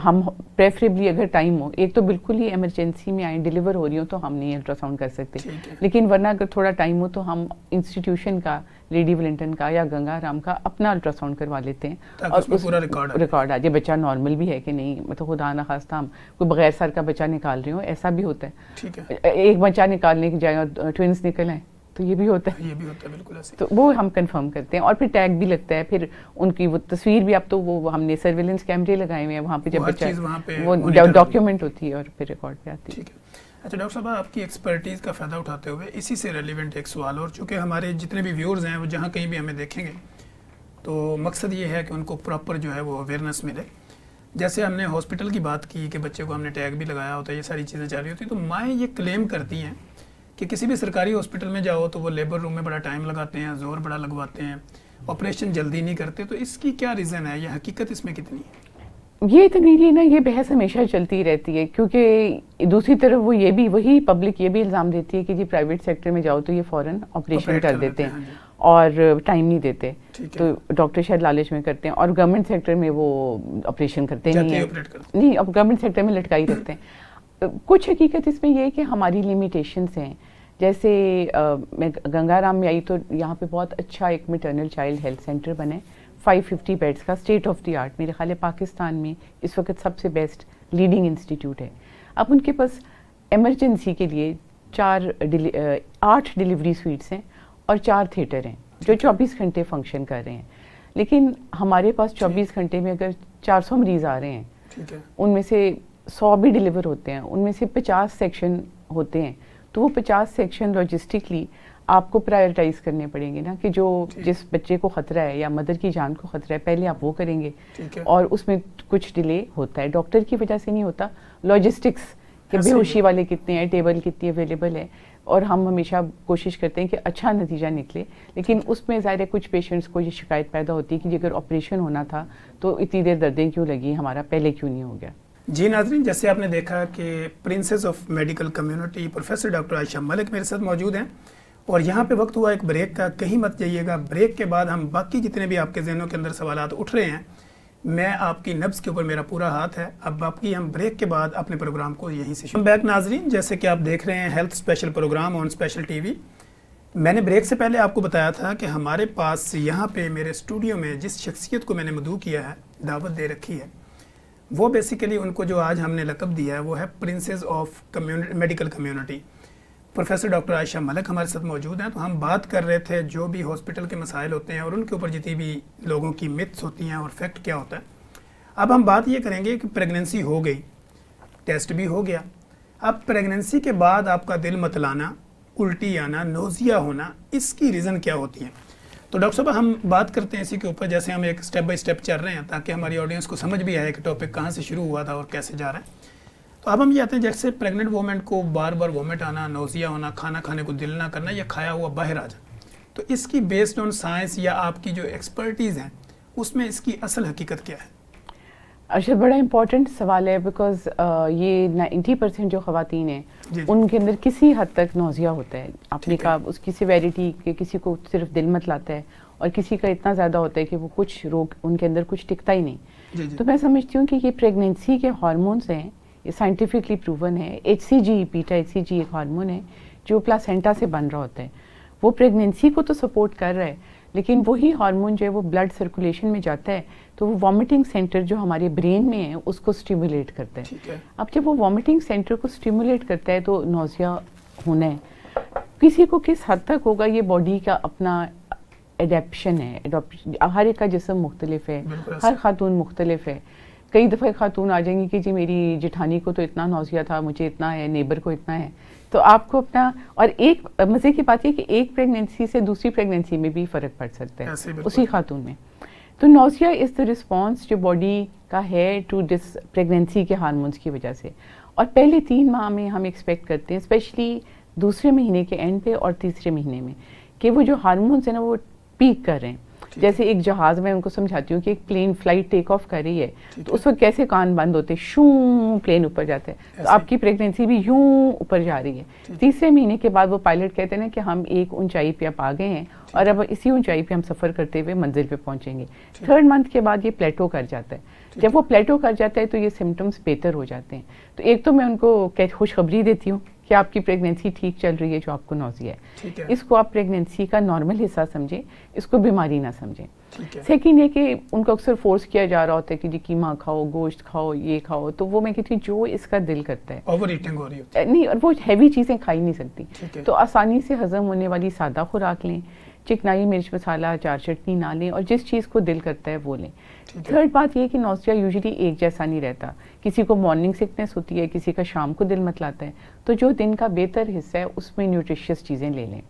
ہم پریفریبلی اگر ٹائم ہو, ایک تو بالکل ہی ایمرجنسی میں آئیں, ڈیلیور ہو رہی ہوں تو ہم نہیں الٹرا ساؤنڈ کر سکتے, لیکن ورنہ اگر تھوڑا ٹائم ہو تو ہم انسٹیٹیوشن کا, لیڈی ولنگٹن کا یا گنگا رام کا اپنا الٹرا ساؤنڈ کروا لیتے ہیں, اور اس پورا ریکارڈ آ جائے بچہ نارمل بھی ہے کہ نہیں, مطلب خدا نہ خواستہ ہم کوئی بغیر سر کا بچہ نکال رہے ہوں, ایسا بھی ہوتا ہے. ایک بچہ نکالنے کی جائے اور ٹوئنس نکل آئیں تو یہ بھی ہوتا ہے, بالکل ایسے. تو وہ ہم کنفرم کرتے ہیں, اور پھر ٹیگ بھی لگتا ہے, پھر ان کی وہ تصویر بھی, اب تو وہ ہم نے سرویلنس کیمرے لگائے ہوئے ہیں وہاں پہ, جب بچہ وہ ڈاکیومنٹ ہوتی ہے اور پھر ریکارڈ پہ آتی ہے. اچھا ڈاکٹر صاحب, آپ کی ایکسپرٹیز کا فائدہ اٹھاتے ہوئے اسی سے ریلیونٹ ایک سوال, اور چونکہ ہمارے جتنے بھی ویورز ہیں وہ جہاں کہیں بھی ہمیں دیکھیں گے تو مقصد یہ ہے کہ ان کو پراپر جو ہے وہ اویئرنیس ملے. جیسے ہم نے ہاسپٹل کی بات کی کہ بچے کو ہم نے ٹیگ بھی لگایا ہوتا ہے, یہ ساری چیزیں چل رہی ہوتی ہیں, تو مائیں یہ کلیم کرتی ہیں کہ کسی بھی سرکاری ہاسپٹل میں جاؤ تو وہ لیبر روم میں بڑا ٹائم لگاتے ہیں, زور بڑا لگواتے ہیں, آپریشن جلدی نہیں کرتے, تو اس کی کیا ریزن ہے, یہ حقیقت اس میں کتنی ہے؟ یہ تنویر نا, یہ بحث ہمیشہ چلتی رہتی ہے, کیونکہ دوسری طرف وہ یہ بھی, وہی پبلک یہ بھی الزام دیتی ہے کہ جی پرائیویٹ سیکٹر میں جاؤ تو یہ فوراً آپریشن کر دیتے ہیں اور ٹائم نہیں دیتے, تو ڈاکٹر شاید لالچ میں کرتے ہیں, اور گورنمنٹ سیکٹر میں وہ آپریشن کرتے نہیں, اب گورنمنٹ سیکٹر میں لٹکائی رکھتے ہیں. کچھ حقیقت اس میں یہ ہے کہ ہماری لیمیٹیشنس ہیں. جیسے میں گنگا رام میں آئی تو یہاں پہ بہت اچھا ایک میٹرنل چائلڈ ہیلتھ سینٹر بنے, 550 بیڈس کا, اسٹیٹ آف دی آرٹ, میرے خیال ہے پاکستان میں اس وقت سب سے بیسٹ لیڈنگ انسٹیٹیوٹ ہے. اب ان کے پاس ایمرجنسی کے لیے 8 ڈلیوری سویٹس ہیں اور 4 تھیٹر ہیں جو 24 گھنٹے فنکشن کر رہے ہیں. لیکن ہمارے پاس 24 گھنٹے میں اگر 400 مریض آ رہے ہیں, ان میں سے 100 بھی ڈلیور ہوتے ہیں, ان میں سے 50 سیکشن ہوتے ہیں, تو وہ 50 سیکشن لاجسٹکلی آپ کو پرائرٹائز کرنے پڑیں گے نا, کہ جو جس بچے کو خطرہ ہے یا مدر کی جان کو خطرہ ہے پہلے آپ وہ کریں گے, اور اس میں کچھ ڈیلے ہوتا ہے, ڈاکٹر کی وجہ سے نہیں ہوتا, لاجسٹکس کہ بے ہوشی والے کتنے ہیں, ٹیبل کتنی اویلیبل ہے, اور ہم ہمیشہ کوشش کرتے ہیں کہ اچھا نتیجہ نکلے. لیکن اس میں ظاہر ہے کچھ پیشنٹس کو یہ شکایت پیدا ہوتی ہے کہ اگر آپریشن ہونا تھا تو اتنی دیر دردیں کیوں لگی, ہمارا پہلے کیوں نہیں ہو گیا. جی ناظرین, جیسے آپ نے دیکھا کہ princess of medical community professor doctor Ayesha Malik میرے ساتھ موجود ہیں, اور یہاں پہ وقت ہوا ایک بریک کا, کہیں مت جائیے گا. بریک کے بعد ہم باقی جتنے بھی آپ کے ذہنوں کے اندر سوالات اٹھ رہے ہیں, میں آپ کی نبض کے اوپر میرا پورا ہاتھ ہے. اب باقی ہم بریک کے بعد اپنے پروگرام کو یہیں سے شروع. بیک ناظرین, جیسے کہ آپ دیکھ رہے ہیں ہیلتھ اسپیشل پروگرام آن اسپیشل ٹی وی. میں نے بریک سے پہلے آپ کو بتایا تھا کہ ہمارے پاس یہاں پہ میرے اسٹوڈیو میں جس شخصیت کو میں نے مدعو کیا ہے, دعوت دے رکھی ہے, وہ بیسیکلی ان کو جو آج ہم نے لقب دیا ہے وہ ہے princess of medical community. Professor doctor Ayesha Malik ہمارے ساتھ موجود ہیں. تو ہم بات کر رہے تھے جو بھی ہاسپٹل کے مسائل ہوتے ہیں اور ان کے اوپر جتنی بھی لوگوں کی متس ہوتی ہیں اور فیکٹ کیا ہوتا ہے. اب ہم بات یہ کریں گے کہ پریگننسی ہو گئی, ٹیسٹ بھی ہو گیا, اب پریگننسی کے بعد آپ کا دل متلانا, الٹی آنا, نوزیا ہونا, اس کی ریزن کیا ہوتی ہیں؟ تو ڈاکٹر صاحب ہم بات کرتے ہیں اسی کے اوپر, جیسے ہم ایک سٹیپ بائی سٹیپ چل رہے ہیں تاکہ ہماری آڈینس کو سمجھ بھی آئے کہ ٹاپک کہاں سے شروع ہوا تھا اور کیسے جا رہا ہے. تو اب ہم یہ آتے ہیں جیسے پریگننٹ وومن کو بار بار وومٹ آنا, نوزیا ہونا, کھانا کھانے کو دل نہ کرنا یا کھایا ہوا باہر آ جانا, تو اس کی بیسڈ آن سائنس یا آپ کی جو ایکسپرٹیز ہیں اس میں اس کی اصل حقیقت کیا ہے؟ اچھا, بڑا امپورٹنٹ سوال ہے بیکاز یہ 90% جو خواتین ہیں ان کے اندر کسی حد تک نوزیا ہوتا ہے. آپ نے کہا اس کی سیویرٹی کہ کسی کو صرف دل متلاتا ہے اور کسی کا اتنا زیادہ ہوتا ہے کہ وہ کچھ روگ ان کے اندر کچھ ٹکتا ہی نہیں. تو میں سمجھتی ہوں کہ یہ پریگننسی کے ہارمونس ہیں, یہ سائنٹیفکلی پروون ہے. HCG بیٹا HCG ایک ہارمون ہے جو پلاسینٹا سے بن رہا ہوتا ہے. وہ پریگننسی کو تو سپورٹ کر رہا ہے لیکن وہی ہارمون جو ہے وہ بلڈ سرکولیشن میں جاتا ہے تو وہ وامٹنگ سینٹر جو ہمارے برین میں ہے اس کو اسٹیمولیٹ کرتا ہے. اب جب وہ وامٹنگ سینٹر کو اسٹیمولیٹ کرتا ہے تو نوزیا ہونا ہے. کسی کو کس حد تک ہوگا یہ باڈی کا اپنا ایڈیپشن ہے. ہر ایک کا جسم مختلف ہے, ہر خاتون مختلف ہے. کئی دفعہ خاتون آ جائیں گی کہ جی میری جٹھانی کو تو اتنا نوزیا تھا, مجھے اتنا ہے, نیبر کو اتنا ہے. تو آپ کو اپنا, اور ایک مزے کی بات یہ کہ ایک پریگننسی سے دوسری پریگننسی میں بھی فرق پڑ سکتا ہے اسی خاتون میں. تو نوزیا از دا رسپانس جو باڈی کا ہے ٹو دس پریگننسی کے ہارمونس کی وجہ سے. اور پہلے 3 ماہ میں ہم ایکسپیکٹ کرتے ہیں اسپیشلی دوسرے مہینے کے اینڈ پہ اور تیسرے مہینے میں کہ وہ جو ہارمونس ہیں نا وہ پیک کر رہے ہیں. جیسے ایک جہاز میں ان کو سمجھاتی ہوں کہ ایک پلین فلائٹ ٹیک آف کر رہی ہے تو اس وقت کیسے کان بند ہوتے, شوں پلین اوپر جاتے ہیں. تو آپ کی پریگننسی بھی یوں اوپر جا رہی ہے. تیسرے مہینے کے بعد وہ پائلٹ کہتے ہیں نا کہ ہم ایک اونچائی پہ اب آ گئے ہیں اور اب اسی اونچائی پہ ہم سفر کرتے ہوئے منزل پہ پہنچیں گے. 3rd منتھ کے بعد یہ پلیٹو کر جاتا ہے. جب وہ پلیٹو کر جاتا ہے تو یہ سمٹمس بہتر ہو جاتے ہیں. تو ایک تو میں ان کو خوشخبری دیتی ہوں کہ آپ کی پریگننسی ٹھیک چل رہی ہے جو آپ کو نوزیا ہے. اس کو آپ پریگننسی کا نارمل حصہ سمجھیں, اس کو بیماری نہ سمجھیں. سیکنڈ یہ کہ ان کو اکثر فورس کیا جا رہا ہوتا ہے کہ جی قیمہ کھاؤ, گوشت کھاؤ, یہ کھاؤ. تو وہ میں کہتی ہوں جو اس کا دل کرتا ہے, اوور ایٹنگ ہو رہی ہوتی ہے نہیں, اور وہ ہیوی چیزیں کھائی نہیں سکتی تو آسانی سے ہضم ہونے والی سادہ خوراک لیں, چکنائی مرچ مسالہ اچار چٹنی نہ لیں, اور جس چیز کو دل کرتا ہے وہ لیں. 3rd بات یہ کہ نوزیا یوزلی ایک جیسا نہیں رہتا. کسی کو مارننگ سکنس ہوتی ہے, کسی کا شام کو دل متلاتا ہے. تو جو دن کا بہتر حصہ ہے اس میں نیوٹریشیس چیزیں لے لیں.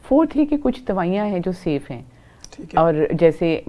4th ہے کہ کچھ دوائیاں ہیں جو سیف ہیں, اور جیسے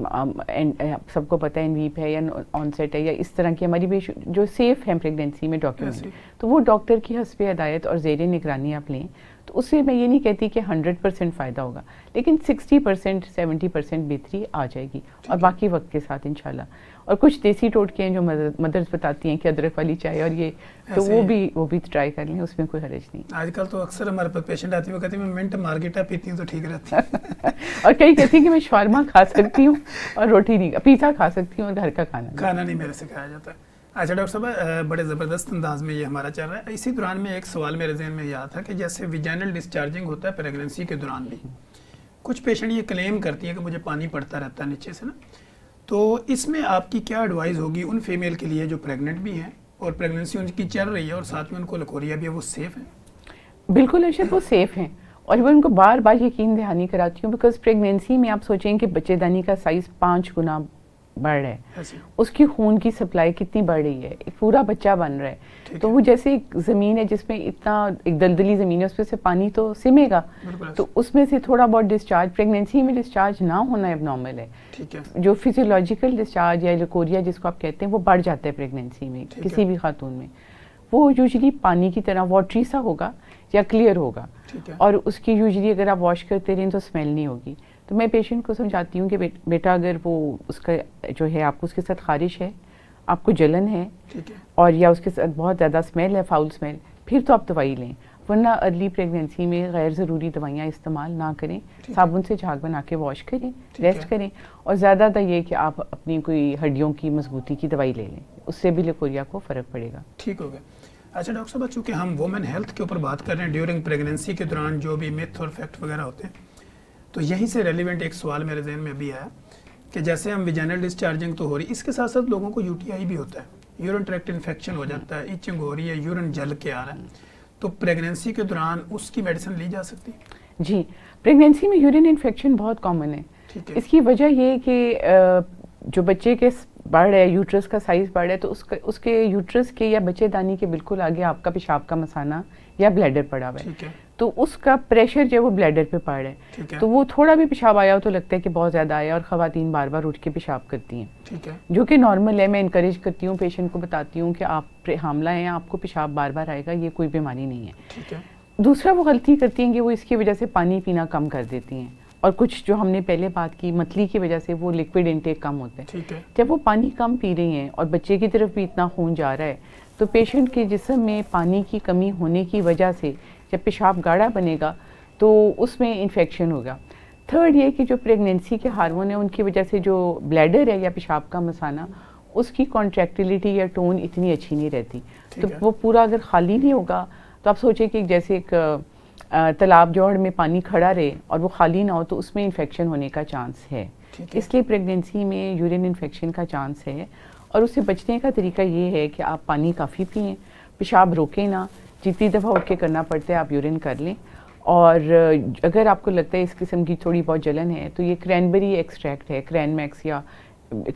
سب کو پتہ ہے انویپ ہے یا آنسیٹ ہے یا اس طرح کی ہماری جو سیف ہیں پریگننسی میں ڈاکیومنٹ, تو وہ ڈاکٹر کی حسب ہدایت اور زیر نگرانی آپ لیں. تو اس سے میں یہ نہیں کہتی کہ 100% فائدہ ہوگا, لیکن 60% 70% بہتری آ جائے گی, اور باقی وقت کے ساتھ انشاءاللہ. اور کچھ دیسی ٹوٹکے ہیں جو مدرس بتاتی ہیں کہ ادرک والی چائے اور یہ, تو وہ بھی ٹرائی کر لیں, اس میں کوئی حرج نہیں. آج کل تو اکثر ہمارے پاس پیشنٹ آتی ہے, وہ کہتی ہے میں منٹ مارگیٹا پیتی ہوں تو ٹھیک رہتی ہے. اور کئی کہتی ہیں کہ میں شاورما کھا سکتی ہوں اور روٹی نہیں, پیزا کھا سکتی ہوں اور گھر کا کھانا نہیں میرے سے کھایا جاتا ہے. اچھا ڈاکٹر صاحب, بڑے زبردست انداز میں یہ ہمارا چل رہا ہے. اسی دوران میں ایک سوال میرے ذہن میں یاد تھا کہ جیسے ویجینل ڈسچارجنگ ہوتا ہے پریگننسی کے دوران بھی, کچھ پیشنٹ یہ کلیم کرتی ہیں کہ مجھے پانی پڑتا رہتا ہے نیچے سے نا, تو اس میں آپ کی کیا ایڈوائز ہوگی ان فیمیل کے لیے جو پریگننٹ بھی ہیں اور پریگننسی ان کی چل رہی ہے اور ساتھ میں ان کو لکوریا بھی ہے, وہ سیف ہیں؟ بالکل ارشد, وہ سیف ہیں, اور میں ان کو بار بار یقین دہانی کراتی ہوں بیکاز پریگننسی میں آپ سوچیں کہ بچے دانی کا سائز 5 گنا بڑھ رہا ہے, اس کی خون کی سپلائی کتنی بڑھ رہی ہے, ایک پورا بچہ بن رہا ہے. تو وہ جیسے ایک زمین ہے جس میں اتنا ایک دلدلی زمین ہے, اس میں سے پانی تو سمے گا, تو اس میں سے تھوڑا بہت ڈسچارج پریگننسی میں ڈسچارج نہ ہونا اب نارمل ہے. جو فزیولوجیکل ڈسچارج یا لیکوریا جس کو آپ کہتے ہیں وہ بڑھ جاتا ہے پریگننسی میں کسی بھی خاتون میں. وہ یوزلی پانی کی طرح واٹری سا ہوگا یا کلیئر ہوگا, اور اس کی یوزلی اگر آپ واش کرتے رہیں تو اسمیل نہیں ہوگی. تو میں پیشنٹ کو سمجھاتی ہوں کہ بیٹا اگر وہ اس کا جو ہے آپ کو اس کے ساتھ خارش ہے, آپ کو جلن ہے, اور یا اس کے ساتھ بہت زیادہ اسمیل ہے, فاؤل اسمیل, پھر تو آپ دوائی لیں, ورنہ ارلی پریگننسی میں غیر ضروری دوائیاں استعمال نہ کریں. صابن سے جھاگ بنا کے واش کریں, ریسٹ کریں, اور زیادہ تر یہ کہ آپ اپنی کوئی ہڈیوں کی مضبوطی کی دوائی لے لیں, اس سے بھی لیکوریا کو فرق پڑے گا. ٹھیک ہو گیا. اچھا ڈاکٹر صاحب, چونکہ ہم وومن ہیلتھ کے اوپر بات کر رہے ہیں, ڈیورنگ پریگننسی کے دوران جو بھی میتھ اور فیکٹ وغیرہ ہوتے ہیں, تو یہیں سے ریلیونٹ ایک سوال میرے ذہن میں بھی آیا کہ جیسے ہم ویجینل ڈسچارجنگ تو ہو رہی, اس کے ساتھ ساتھ لوگوں کو UTI بھی ہوتا ہے, یورین ٹریکٹ انفیکشن ہو جاتا ہے, ایچنگ ہو رہی ہے, یورین جل کے آ رہا ہے, تو پریگنینسی کے دوران اس کی میڈیسن لی جا سکتی ہے؟ جی, پریگنینسی میں یورین انفیکشن بہت کامن ہے. اس کی وجہ یہ کہ جو بچے کے بڑھ ہے, یوٹرس کا سائز بڑھ ہے, تو اس کے یوٹرس کے یا بچے دانی کے بالکل آگے آپ کا پیشاب کا مثانہ یا بلیڈر پڑا ہوا ہے, تو اس کا پریشر جو ہے وہ بلیڈر پہ پڑ رہا ہے, تو وہ تھوڑا بھی پیشاب آیا ہو تو لگتا ہے کہ بہت زیادہ آیا, اور خواتین بار بار اٹھ کے پیشاب کرتی ہیں, جو کہ نارمل ہے. میں انکریج کرتی ہوں, پیشنٹ کو بتاتی ہوں کہ آپ حاملہ ہیں, آپ کو پیشاب بار بار آئے گا, یہ کوئی بیماری نہیں ہے. دوسرا وہ غلطی کرتی ہیں کہ وہ اس کی وجہ سے پانی پینا کم کر دیتی ہیں, اور کچھ جو ہم نے پہلے بات کی متلی کی وجہ سے وہ لیکوڈ انٹیک کم ہوتا ہے. جب وہ پانی کم پی رہی ہیں اور بچے کی طرف بھی اتنا خون جا رہا ہے, تو پیشنٹ کے جسم میں پانی کی کمی ہونے کی وجہ سے جب پیشاب گاڑھا بنے گا تو اس میں انفیکشن ہوگا. تھرڈ یہ کہ جو پریگنینسی کے ہارمون ہیں ان کی وجہ سے جو بلیڈر ہے یا پیشاب کا مثانہ, اس کی کانٹریکٹیلیٹی یا ٹون اتنی اچھی نہیں رہتی, تو وہ پورا اگر خالی نہیں ہوگا تو آپ سوچیں کہ جیسے ایک تالاب جوڑ میں پانی کھڑا رہے اور وہ خالی نہ ہو تو اس میں انفیکشن ہونے کا چانس ہے. اس لیے پریگنینسی میں یورین انفیکشن کا چانس ہے, اور اس سے بچنے کا طریقہ یہ ہے کہ آپ پانی کافی پئیں, پیشاب روکیں نہ, جتنی دفعہ اٹھ کے کرنا پڑتا ہے آپ یورین کر لیں. اور اگر آپ کو لگتا ہے اس قسم کی تھوڑی بہت جلن ہے تو یہ کرینبری ایکسٹریکٹ ہے, کرین میکس یا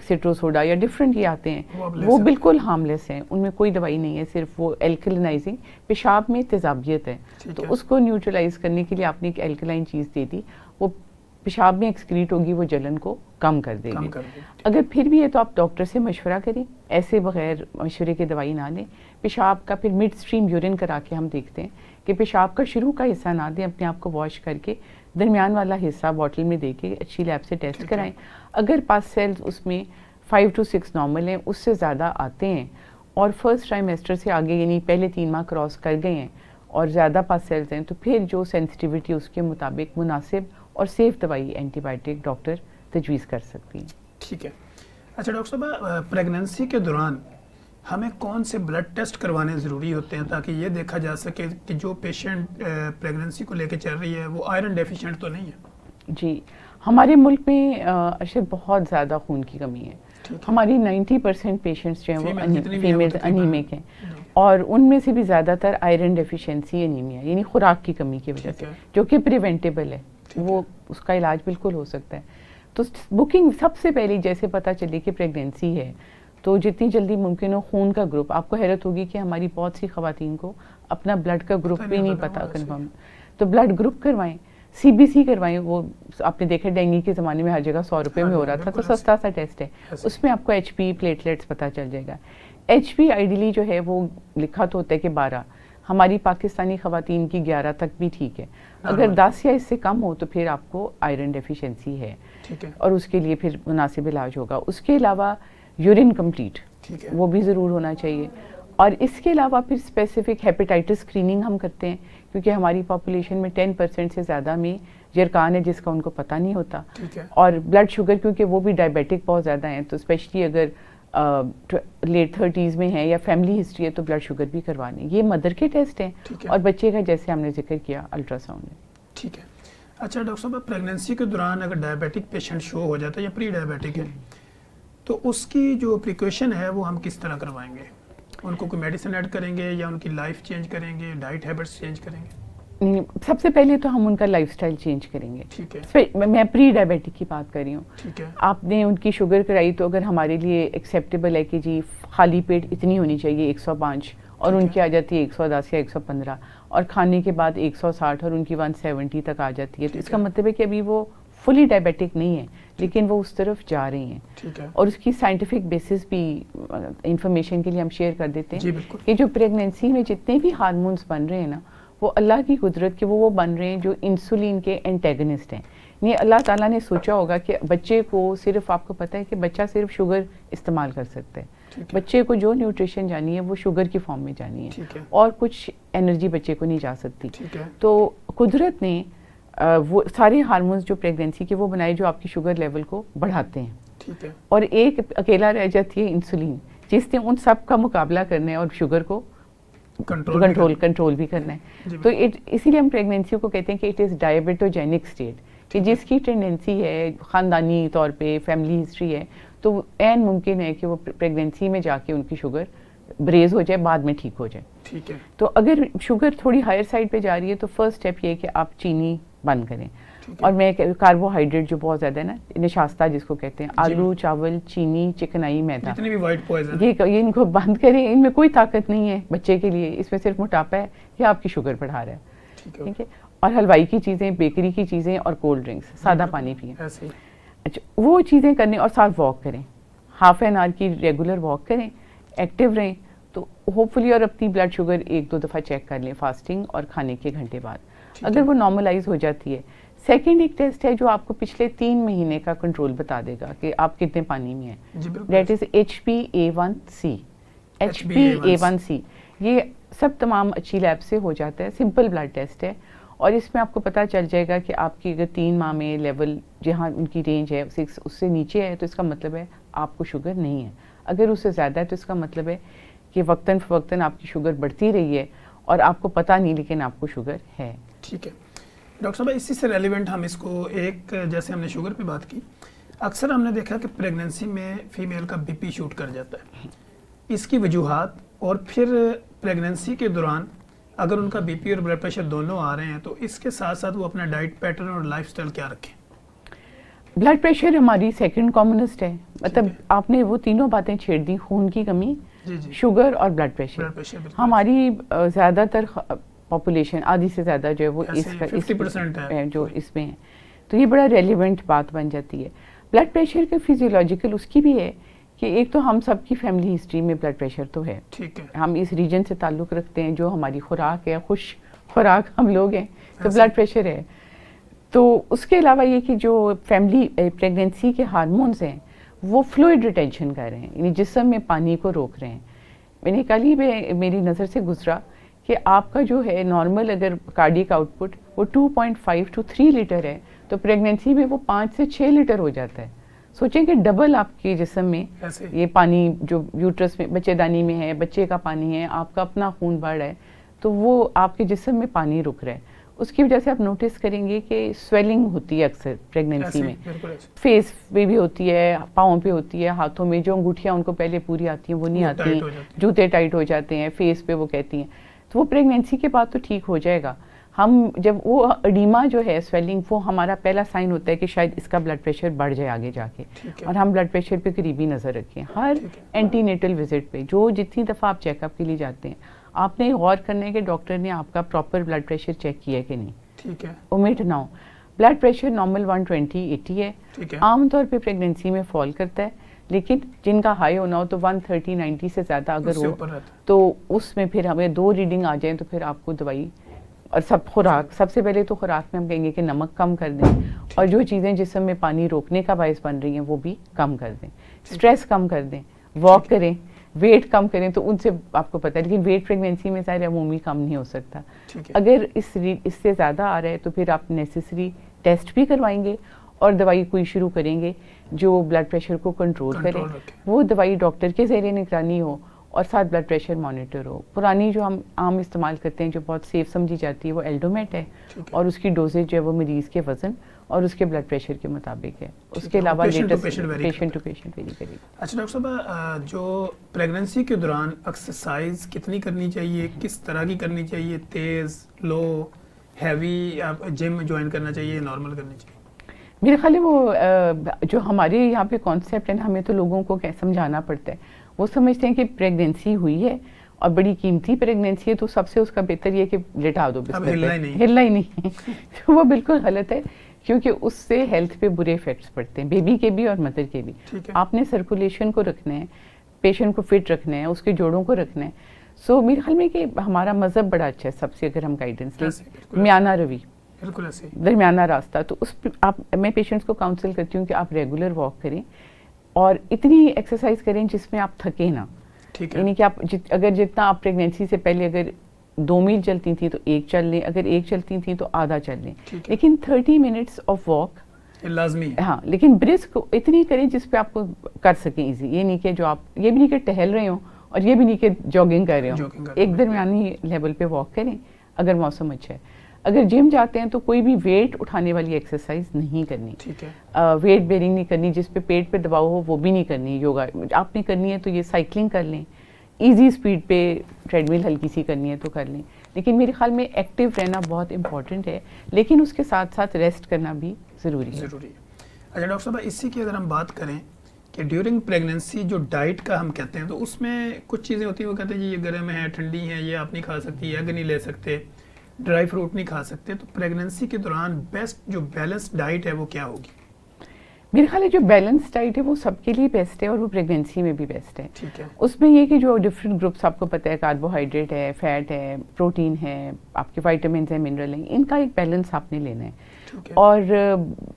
سٹرو سوڈا یا ڈفرینٹ یہ آتے ہیں, وہ بالکل ہارملیس ہیں, ان میں کوئی دوائی نہیں ہے, صرف وہ الکلینائزنگ, پیشاب میں تیزابیت ہے تو اس کو نیوٹرلائز کرنے کے لیے آپ نے ایک الکلائن چیز دے دی, وہ پیشاب میں ایکسکریٹ ہوگی, وہ جلن کو کم کر دے گی. اگر پھر بھی ہے تو آپ ڈاکٹر سے مشورہ کریں, ایسے بغیر مشورے کے دوائی نہ لیں. پیشاب کا پھر مڈ اسٹریم یورین کرا کے ہم دیکھتے ہیں کہ پیشاب کا شروع کا حصہ نہ دیں, اپنے آپ کو واش کر کے درمیان والا حصہ بوٹل میں دے کے اچھی لیب سے ٹیسٹ کرائیں. اگر پاس سیلز اس میں 5 to 6 نارمل ہیں, اس سے زیادہ آتے ہیں اور فرسٹ ٹرائمیسٹر سے آگے یعنی پہلے 3 ماہ کراس کر گئے ہیں اور زیادہ پاس سیلز ہیں, تو پھر جو سینسٹیوٹی اس کے مطابق مناسب اور سیف دوائی اینٹی بائیوٹک ڈاکٹر تجویز کر سکتی ہیں. ٹھیک ہے. اچھا ڈاکٹر صاحب, پریگنینسی کے دوران ہمیں کون سے بلڈ ٹیسٹ کروانے ضروری ہوتے ہیں تاکہ یہ دیکھا جا سکے کہ جو پیشنٹ پریگنینسی کو لے کے چل رہی ہے وہ آئرن ڈیفیشینٹ تو نہیں ہے؟ جی, ہمارے ملک میں ارشد بہت زیادہ خون کی کمی ہے. ہماری 90% پیشنٹس جو ہیں وہ فیمیل انیمک ہیں, اور ان میں سے بھی زیادہ تر آئرن ڈیفیشینسی انیمیا یعنی خوراک کی کمی کی وجہ سے, جو کہ پریونٹیبل ہے, وہ اس کا علاج بالکل ہو سکتا ہے. تو بکنگ سب سے پہلی جیسے پتہ چلے کہ پریگنینسی ہے تو جتنی جلدی ممکن ہو خون کا گروپ, آپ کو حیرت ہوگی کہ ہماری بہت سی خواتین کو اپنا بلڈ کا گروپ بھی نہیں پتا کنفرم, تو بلڈ گروپ کروائیں, سی بی سی کروائیں. وہ آپ نے دیکھا ڈینگی کے زمانے میں ہر جگہ 100 روپے میں ہو رہا تھا, تو سستا سا ٹیسٹ ہے, اس میں آپ کو ایچ پی پلیٹلیٹس پتہ چل جائے گا. ایچ پی آئیڈیلی جو ہے وہ لکھا تو ہوتا ہے کہ 12, ہماری پاکستانی خواتین کی 11 تک بھی ٹھیک ہے. اگر 10 یا اس سے کم ہو تو پھر آپ کو آئرن ڈیفیشینسی ہے, اور اس کے لیے پھر مناسب علاج ہوگا. اس کے علاوہ یورین کمپلیٹ وہ بھی ضرور ہونا چاہیے. اور اس کے علاوہ پھر اسپیسیفک ہیپیٹائٹس اسکریننگ ہم کرتے ہیں, کیونکہ ہماری پاپولیشن میں 10% سے زیادہ میں جرکان ہے جس کا ان کو پتہ نہیں ہوتا. اور بلڈ شوگر کیونکہ وہ بھی ڈائبیٹک بہت زیادہ ہیں, تو اسپیشلی اگر لیٹ 30s میں ہیں یا فیملی ہسٹری ہے تو بلڈ شوگر بھی کروانے. یہ مدر کے ٹیسٹ ہیں, اور بچے کا جیسے ہم نے ذکر کیا الٹرا ساؤنڈ ہے. ٹھیک ہے. اچھا ڈاکٹر صاحب, پریگنینسی کے دوران اگر ڈائبیٹک پیشنٹ شو ہو جاتا ہے یا پری ڈائبیٹک ہے تو اس کی جو پریکویشن ہے وہ ہم کس طرح کروائیں گے؟ ان کو کوئی میڈیسن ایڈ کریں گے یا ان کی لائف چینج کریں گے, ڈائٹ ہیبٹس چینج کریں گے؟ سب سے پہلے تو ہم ان کا لائف سٹائل چینج کریں گے. ٹھیک ہے, میں پری ڈائبیٹک کی بات کر رہی ہوں. ٹھیک ہے, آپ نے ان کی شوگر کرائی تو اگر ہمارے لیے ایکسیپٹیبل ہے کہ جی خالی پیٹ اتنی ہونی چاہیے 105, اور ان کی آ جاتی ہے 110 یا 115, اور کھانے کے بعد 160 اور ان کی 170 تک آ جاتی ہے, تو اس کا مطلب ہے کہ ابھی وہ فلی ڈائبیٹک نہیں ہے لیکن وہ اس طرف جا رہی ہیں. اور اس کی سائنٹیفک بیسس بھی انفارمیشن کے لیے ہم شیئر کر دیتے ہیں کہ جو پریگنینسی میں جتنے بھی ہارمونس بن رہے ہیں نا, وہ اللہ کی قدرت کے وہ بن رہے ہیں جو انسولین کے اینٹیگنسٹ ہیں. یعنی اللہ تعالیٰ نے سوچا ہوگا کہ بچے کو صرف, آپ کو پتہ ہے کہ بچہ صرف شوگر استعمال کر سکتا ہے, بچے کو جو نیوٹریشن جانی ہے وہ شوگر کی فارم میں جانی ہے, اور کچھ انرجی بچے کو نہیں جا سکتی. تو قدرت نے وہ سارے ہارمونس جو پریگنینسی کے وہ بنائے جو آپ کی شوگر لیول کو بڑھاتے ہیں, اور ایک اکیلا رہ جاتی ہے انسولین جس نے ان سب کا مقابلہ کرنا ہے اور شوگر کو کنٹرول بھی کرنا ہے. تو اسی لیے ہم پریگنینسی کو کہتے ہیں کہ اٹ از ڈائبیٹوجینک اسٹیٹ, کہ جس کی ٹینڈنسی ہے خاندانی طور پہ فیملی ہسٹری ہے تو عین ممکن ہے کہ وہ پریگنینسی میں جا کے ان کی شوگر بریز ہو جائے, بعد میں ٹھیک ہو جائے. ٹھیک ہے. تو اگر شوگر تھوڑی ہائر سائڈ پہ جا رہی ہے تو فرسٹ اسٹیپ یہ ہے کہ آپ چینی بند کریں. اور میں کاربوہائیڈریٹ جو بہت زیادہ ہے نا, نشاستہ جس کو کہتے ہیں, آلو, چاول, چینی, چکنائی, میدا, جتنی بھی وائٹ پوائزن, یہ ان کو بند کریں. ان میں کوئی طاقت نہیں ہے بچے کے لیے, اس میں صرف موٹاپا ہے, یہ آپ کی شوگر بڑھا رہا ہے. ٹھیک ہے. اور حلوائی کی چیزیں, بیکری کی چیزیں اور کولڈ ڈرنکس, سادہ پانی پئیں. اچھا, وہ چیزیں کرنے اور ساتھ واک کریں, ہاف این آور کی ریگولر واک کریں, ایکٹیو رہیں, تو ہوپ فلی. اور اپنی بلڈ شوگر 1-2 دفعہ چیک کر لیں فاسٹنگ اور کھانے کے گھنٹے بعد. اگر وہ نارملائز ہو جاتی ہے, سیکنڈ ایک ٹیسٹ ہے جو آپ کو پچھلے 3 مہینے کا کنٹرول بتا دے گا کہ آپ کتنے پانی میں ہیں. That is HbA1c. HbA1c یہ سب تمام اچھی لیب سے ہو جاتا ہے, سمپل بلڈ ٹیسٹ ہے, اور اس میں آپ کو پتہ چل جائے گا کہ آپ کی اگر 3 ماہ میں لیول جہاں ان کی رینج ہے 6 اس سے نیچے ہے تو اس کا مطلب ہے آپ کو شوگر نہیں ہے. اگر اس سے زیادہ ہے تو اس کا مطلب ہے کہ وقتاً فوقتاً آپ کی شوگر بڑھتی رہی ہے اور آپ کو پتہ نہیں لیکن آپ کو شوگر ہے. ٹھیک ہے ڈاکٹر صاحب, اسی سے ریلیونٹ ہم اس کو ایک, جیسے ہم نے شوگر پہ بات کی, اکثر ہم نے دیکھا کہ پریگننسی میں فیمیل کا بی پی شوٹ کر جاتا ہے, اس کی وجوہات, اور پھر پریگننسی کے دوران اگر ان کا بی پی اور بلڈ پریشر دونوں آ رہے ہیں تو اس کے ساتھ ساتھ وہ اپنا ڈائٹ پیٹرن اور لائف سٹائل کیا رکھیں؟ بلڈ پریشر ہماری سیکنڈ کامنسٹ ہے, مطلب آپ نے وہ تینوں باتیں چھیڑ دی, خون کی کمی, شوگر اور بلڈ پریشر. ہماری زیادہ تر پاپولیشن, آدھی سے زیادہ جو ہے وہ اس ہے جو اس میں ہے, تو یہ بڑا ریلیونٹ بات بن جاتی ہے. بلڈ پریشر کے فیزیولوجیکل اس کی بھی ہے کہ ایک تو ہم سب کی فیملی ہسٹری میں بلڈ پریشر تو ہے, ہم اس ریجن سے تعلق رکھتے ہیں, جو ہماری خوراک ہے, خوش خوراک ہم لوگ ہیں, تو بلڈ پریشر ہے. تو اس کے علاوہ یہ کہ جو فیملی پریگننسی کے ہارمونز ہیں وہ فلوئڈ ریٹینشن کر رہے ہیں, یعنی جسم میں پانی کو روک رہے ہیں. میں نے کل ہی میری نظر سے گزرا کہ آپ کا جو ہے نارمل اگر کارڈیک آؤٹ پٹ وہ 2.5 to 3 لیٹر ہے, تو پریگننسی میں وہ 5 سے 6 لیٹر ہو جاتا ہے. سوچیں کہ ڈبل آپ کے جسم میں یہ پانی جو یوٹرس میں بچے دانی میں ہے, بچے کا پانی ہے, آپ کا اپنا خون بڑھ رہا ہے, تو وہ آپ کے جسم میں پانی رک رہا ہے. اس کی وجہ سے آپ نوٹس کریں گے کہ سویلنگ ہوتی ہے اکثر پریگننسی میں, فیس پہ بھی ہوتی ہے, پاؤں پہ ہوتی ہے, ہاتھوں میں جو انگوٹھیاں ان کو پہلے پوری آتی ہیں وہ نہیں آتی ہیں, جوتے ٹائٹ ہو جاتے ہیں, فیس پہ وہ کہتی ہیں, تو وہ پریگننسی کے بعد تو ٹھیک ہو جائے گا. ہم جب وہ ایڈیما جو ہے سویلنگ, وہ ہمارا پہلا سائن ہوتا ہے کہ شاید اس کا بلڈ پریشر بڑھ جائے آگے جا کے, اور ہم بلڈ پریشر پہ قریبی نظر رکھیں. ہر اینٹی نیٹل وزٹ پہ جو جتنی دفعہ آپ چیک اپ کے لیے جاتے ہیں, آپ نے غور کرنا ہے کہ ڈاکٹر نے آپ کا پراپر بلڈ پریشر چیک کیا ہے کہ نہیں. ٹھیک ہے. اومٹ نہ ہو. بلڈ پریشر نارمل 120/80 ہے, عام طور پہ پریگننسی میں فال کرتا ہے, لیکن جن کا ہائی ہونا ہو تو 130/90 سے زیادہ اگر ہو تو اس میں پھر ہمیں 2 ریڈنگ آ جائیں تو پھر آپ کو دوائی اور خوراک, سب سے پہلے تو خوراک میں ہم کہیں گے کہ نمک کم کر دیں, اور جو چیزیں جسم میں پانی روکنے کا باعث بن رہی ہیں وہ بھی کم کر دیں, اسٹریس کم کر دیں, واک کریں, ویٹ کم کریں. تو ان سے آپ کو پتہ ہے, لیکن ویٹ پریگننسی میں ظاہر عمومی کم نہیں ہو سکتا. اگر اس سے زیادہ آ رہا ہے تو پھر آپ نیسیسری ٹیسٹ بھی کروائیں گے اور دوائی کوئی شروع کریں گے جو بلڈ پریشر کو کنٹرول کرے. وہ دوائی ڈاکٹر کے زیر نگرانی ہو اور ساتھ بلڈ پریشر مانیٹر ہو. پرانی جو ہم عام استعمال کرتے ہیں جو بہت سیف سمجھی جاتی ہے وہ ایلڈومیٹ ہے, اور اس کی ڈوزیج جو ہے وہ مریض کے وزن اور اس کے بلڈ پریشر کے مطابق ہے. اس کے علاوہ پیشنٹ ٹو پیشنٹ ویری کرے گا. اچھا ڈاکٹر صاحب, جو پریگننسی کے دوران ایکسرسائز کتنی کرنی چاہیے, کس طرح کی کرنی چاہیے, تیز, لو, ہیوی, جم جوائن کرنا چاہیے, نارمل کرنی چاہیے؟ میرے خیال ہے وہ جو ہمارے یہاں پہ کانسیپٹ ہے نا, ہمیں تو لوگوں کو سمجھانا پڑتا ہے. وہ سمجھتے ہیں کہ پریگننسی ہوئی ہے اور بڑی قیمتی پریگننسی ہے تو سب سے اس کا بہتر یہ کہ لٹا دو, ہلنا ہی نہیں. وہ بالکل غلط ہے, کیونکہ اس سے ہیلتھ پہ برے افیکٹس پڑتے ہیں, بیبی کے بھی اور مدر کے بھی. آپ نے سرکولیشن کو رکھنا ہے, پیشنٹ کو فٹ رکھنا ہے, اس کے جوڑوں کو رکھنا ہے. سو میرے خیال میں کہ ہمارا مذہب بڑا اچھا ہے سب سے, اگر ہم گائیڈنس لیں, میانہ روی, درمیانہ راستہ. تو اس میں پیشنٹس کو کاؤنسل کرتی ہوں کہ آپ ریگولر واک کریں اور اتنی ایکسرسائز کریں جس میں آپ تھکیں نہ. یعنی کہ آپ اگر جتنا آپ پریگننسی سے پہلے اگر 2 میل چلتی تھیں تو 1 چل لیں, اگر 1 چلتی تھیں تو آدھا چل لیں, لیکن 30 منٹس آف واک لازمی. ہاں, لیکن برسک اتنی کریں جس پہ آپ کو کر سکیں ایزی. یہ نہیں کہ جو آپ, یہ بھی نہیں کہ ٹہل رہے ہوں اور یہ بھی نہیں کہ جاگنگ کر رہے ہوں, ایک درمیانی لیول پہ واک کریں اگر موسم اچھا ہے. اگر جم جاتے ہیں تو کوئی بھی ویٹ اٹھانے والی ایکسرسائز نہیں کرنی, ٹھیک ہے, ویٹ بیئرنگ نہیں کرنی, جس پہ پیٹ پہ دباؤ ہو وہ بھی نہیں کرنی. یوگا آپ نے کرنی ہے تو یہ سائیکلنگ کر لیں, ایزی اسپیڈ پہ ٹریڈ مل ہلکی سی کرنی ہے تو کر لیں. لیکن میرے خیال میں ایکٹیو رہنا بہت امپورٹنٹ ہے, لیکن اس کے ساتھ ساتھ ریسٹ کرنا بھی ضروری ہے. اچھا ڈاکٹر صاحب, اسی کی اگر ہم بات کریں کہ ڈیورنگ پریگنینسی جو ڈائٹ کا ہم کہتے ہیں تو اس میں کچھ چیزیں ہوتی ہیں, وہ کہتے ہیں جی یہ گرم ہے, ٹھنڈی ہے, یہ آپ نہیں کھا سکتی, ایگ نہیں لے سکتے, ڈرائی فروٹ نہیں کھا سکتے, تو پریگنینسی کے دوران بیسٹ جو بیلنس ڈائٹ ہے وہ کیا ہوگی؟ میرے خیال ہے جو بیلنس ڈائٹ ہے وہ سب کے لیے بیسٹ ہے اور وہ پریگنینسی میں بھی بیسٹ ہے. ٹھیک ہے, اس میں یہ کہ جو ڈفرینٹ گروپس آپ کو پتہ ہے, کاربوہائیڈریٹ ہے, فیٹ ہے, پروٹین ہے, آپ کے وائٹامنس ہیں, منرل ہیں, ان کا ایک بیلنس آپ نے لینا ہے. اور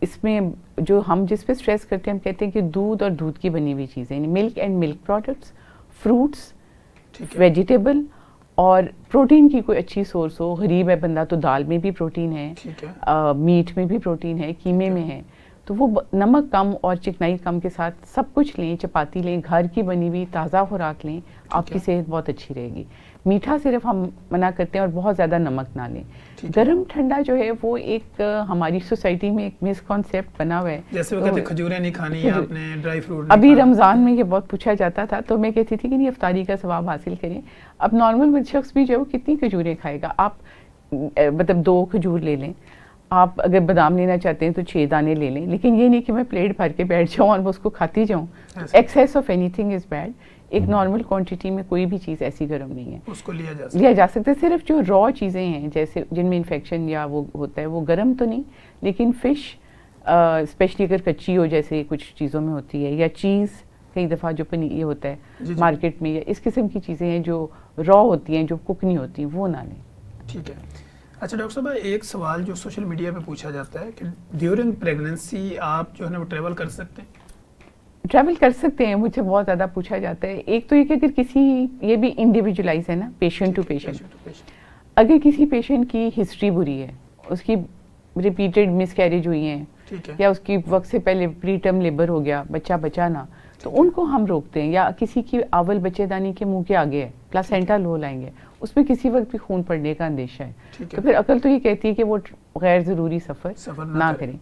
اس میں جو ہم جس پہ اسٹریس کرتے ہیں, ہم کہتے ہیں کہ دودھ اور دودھ کی بنی ہوئی چیزیں, یعنی milk and milk products, fruits, vegetable, اور پروٹین کی کوئی اچھی سورس ہو. غریب ہے بندہ تو دال میں بھی پروٹین ہے, میٹ میں بھی پروٹین ہے, قیمے میں ہے, تو وہ نمک کم اور چکنائی کم کے ساتھ سب کچھ لیں, چپاتی لیں, گھر کی بنی ہوئی تازہ خوراک لیں, آپ کی صحت بہت اچھی رہے گی. میٹھا صرف ہم منع کرتے ہیں اور بہت زیادہ نمک نہ لیں. گرم ٹھنڈا جو ہے وہ ایک ہماری سوسائٹی میں ایک مس کانسیپٹ بنا ہوا ہے, جیسے وہ کہتے ہیں کھجوریں نہیں کھانی ہے آپ نے, ڈرائی فروٹ. ابھی رمضان میں یہ بہت پوچھا جاتا تھا, تو میں کہتی تھی کہ نہیں, افطاری کا ثواب حاصل کریں. اب نارمل شخص بھی جو ہے وہ کتنی کھجوریں کھائے گا؟ آپ مطلب 2 کھجور لے لیں, آپ اگر بادام لینا چاہتے ہیں تو 6 دانے لے لیں, لیکن یہ نہیں کہ میں پلیٹ بھر کے بیٹھ جاؤں اور اس کو کھاتی جاؤں. Access of any thing is bad. ایک نارمل کوانٹٹی میں کوئی بھی چیز ایسی گرم نہیں ہے, اس کو لیا جا سکتا ہے. صرف جو را چیزیں ہیں جیسے جن میں انفیکشن یا وہ ہوتا ہے وہ گرم تو نہیں, لیکن فش اسپیشلی اگر کچی ہو جیسے کچھ چیزوں میں ہوتی ہے, یا چیز کئی دفعہ جو یہ ہوتا ہے مارکیٹ میں, یا اس قسم کی چیزیں ہیں جو را ہوتی ہیں, جو کک نہیں ہوتی ہیں, وہ نہ لیں. ٹھیک ہے. اچھا ڈاکٹر صاحب, ایک سوال جو سوشل میڈیا پہ پوچھا جاتا ہے کہ ڈیورنگ پریگنینسی آپ جو ہے نا وہ ٹریول کر سکتے ہیں؟ ٹریول کر سکتے ہیں, مجھے بہت زیادہ پوچھا جاتا ہے. ایک تو یہ کہ اگر کسی, یہ بھی انڈیویجولائز ہے نا, پیشنٹ ٹو پیشنٹ. اگر کسی پیشنٹ کی ہسٹری بری ہے, اس کی ریپیٹڈ مس کیریج ہوئی ہیں, یا اس کی وقت سے پہلے پری ٹرم لیبر ہو گیا, بچہ بچا نہ, تو ان کو ہم روکتے ہیں. یا کسی کی اول بچے دانی کے منہ کے آگے ہے, پلاسینٹا لو لائیں گے, اس میں کسی وقت بھی خون پڑنے کا اندیشہ ہے, تو پھر عقل تو یہ کہتی ہے کہ وہ غیر ضروری سفر نہ کریں.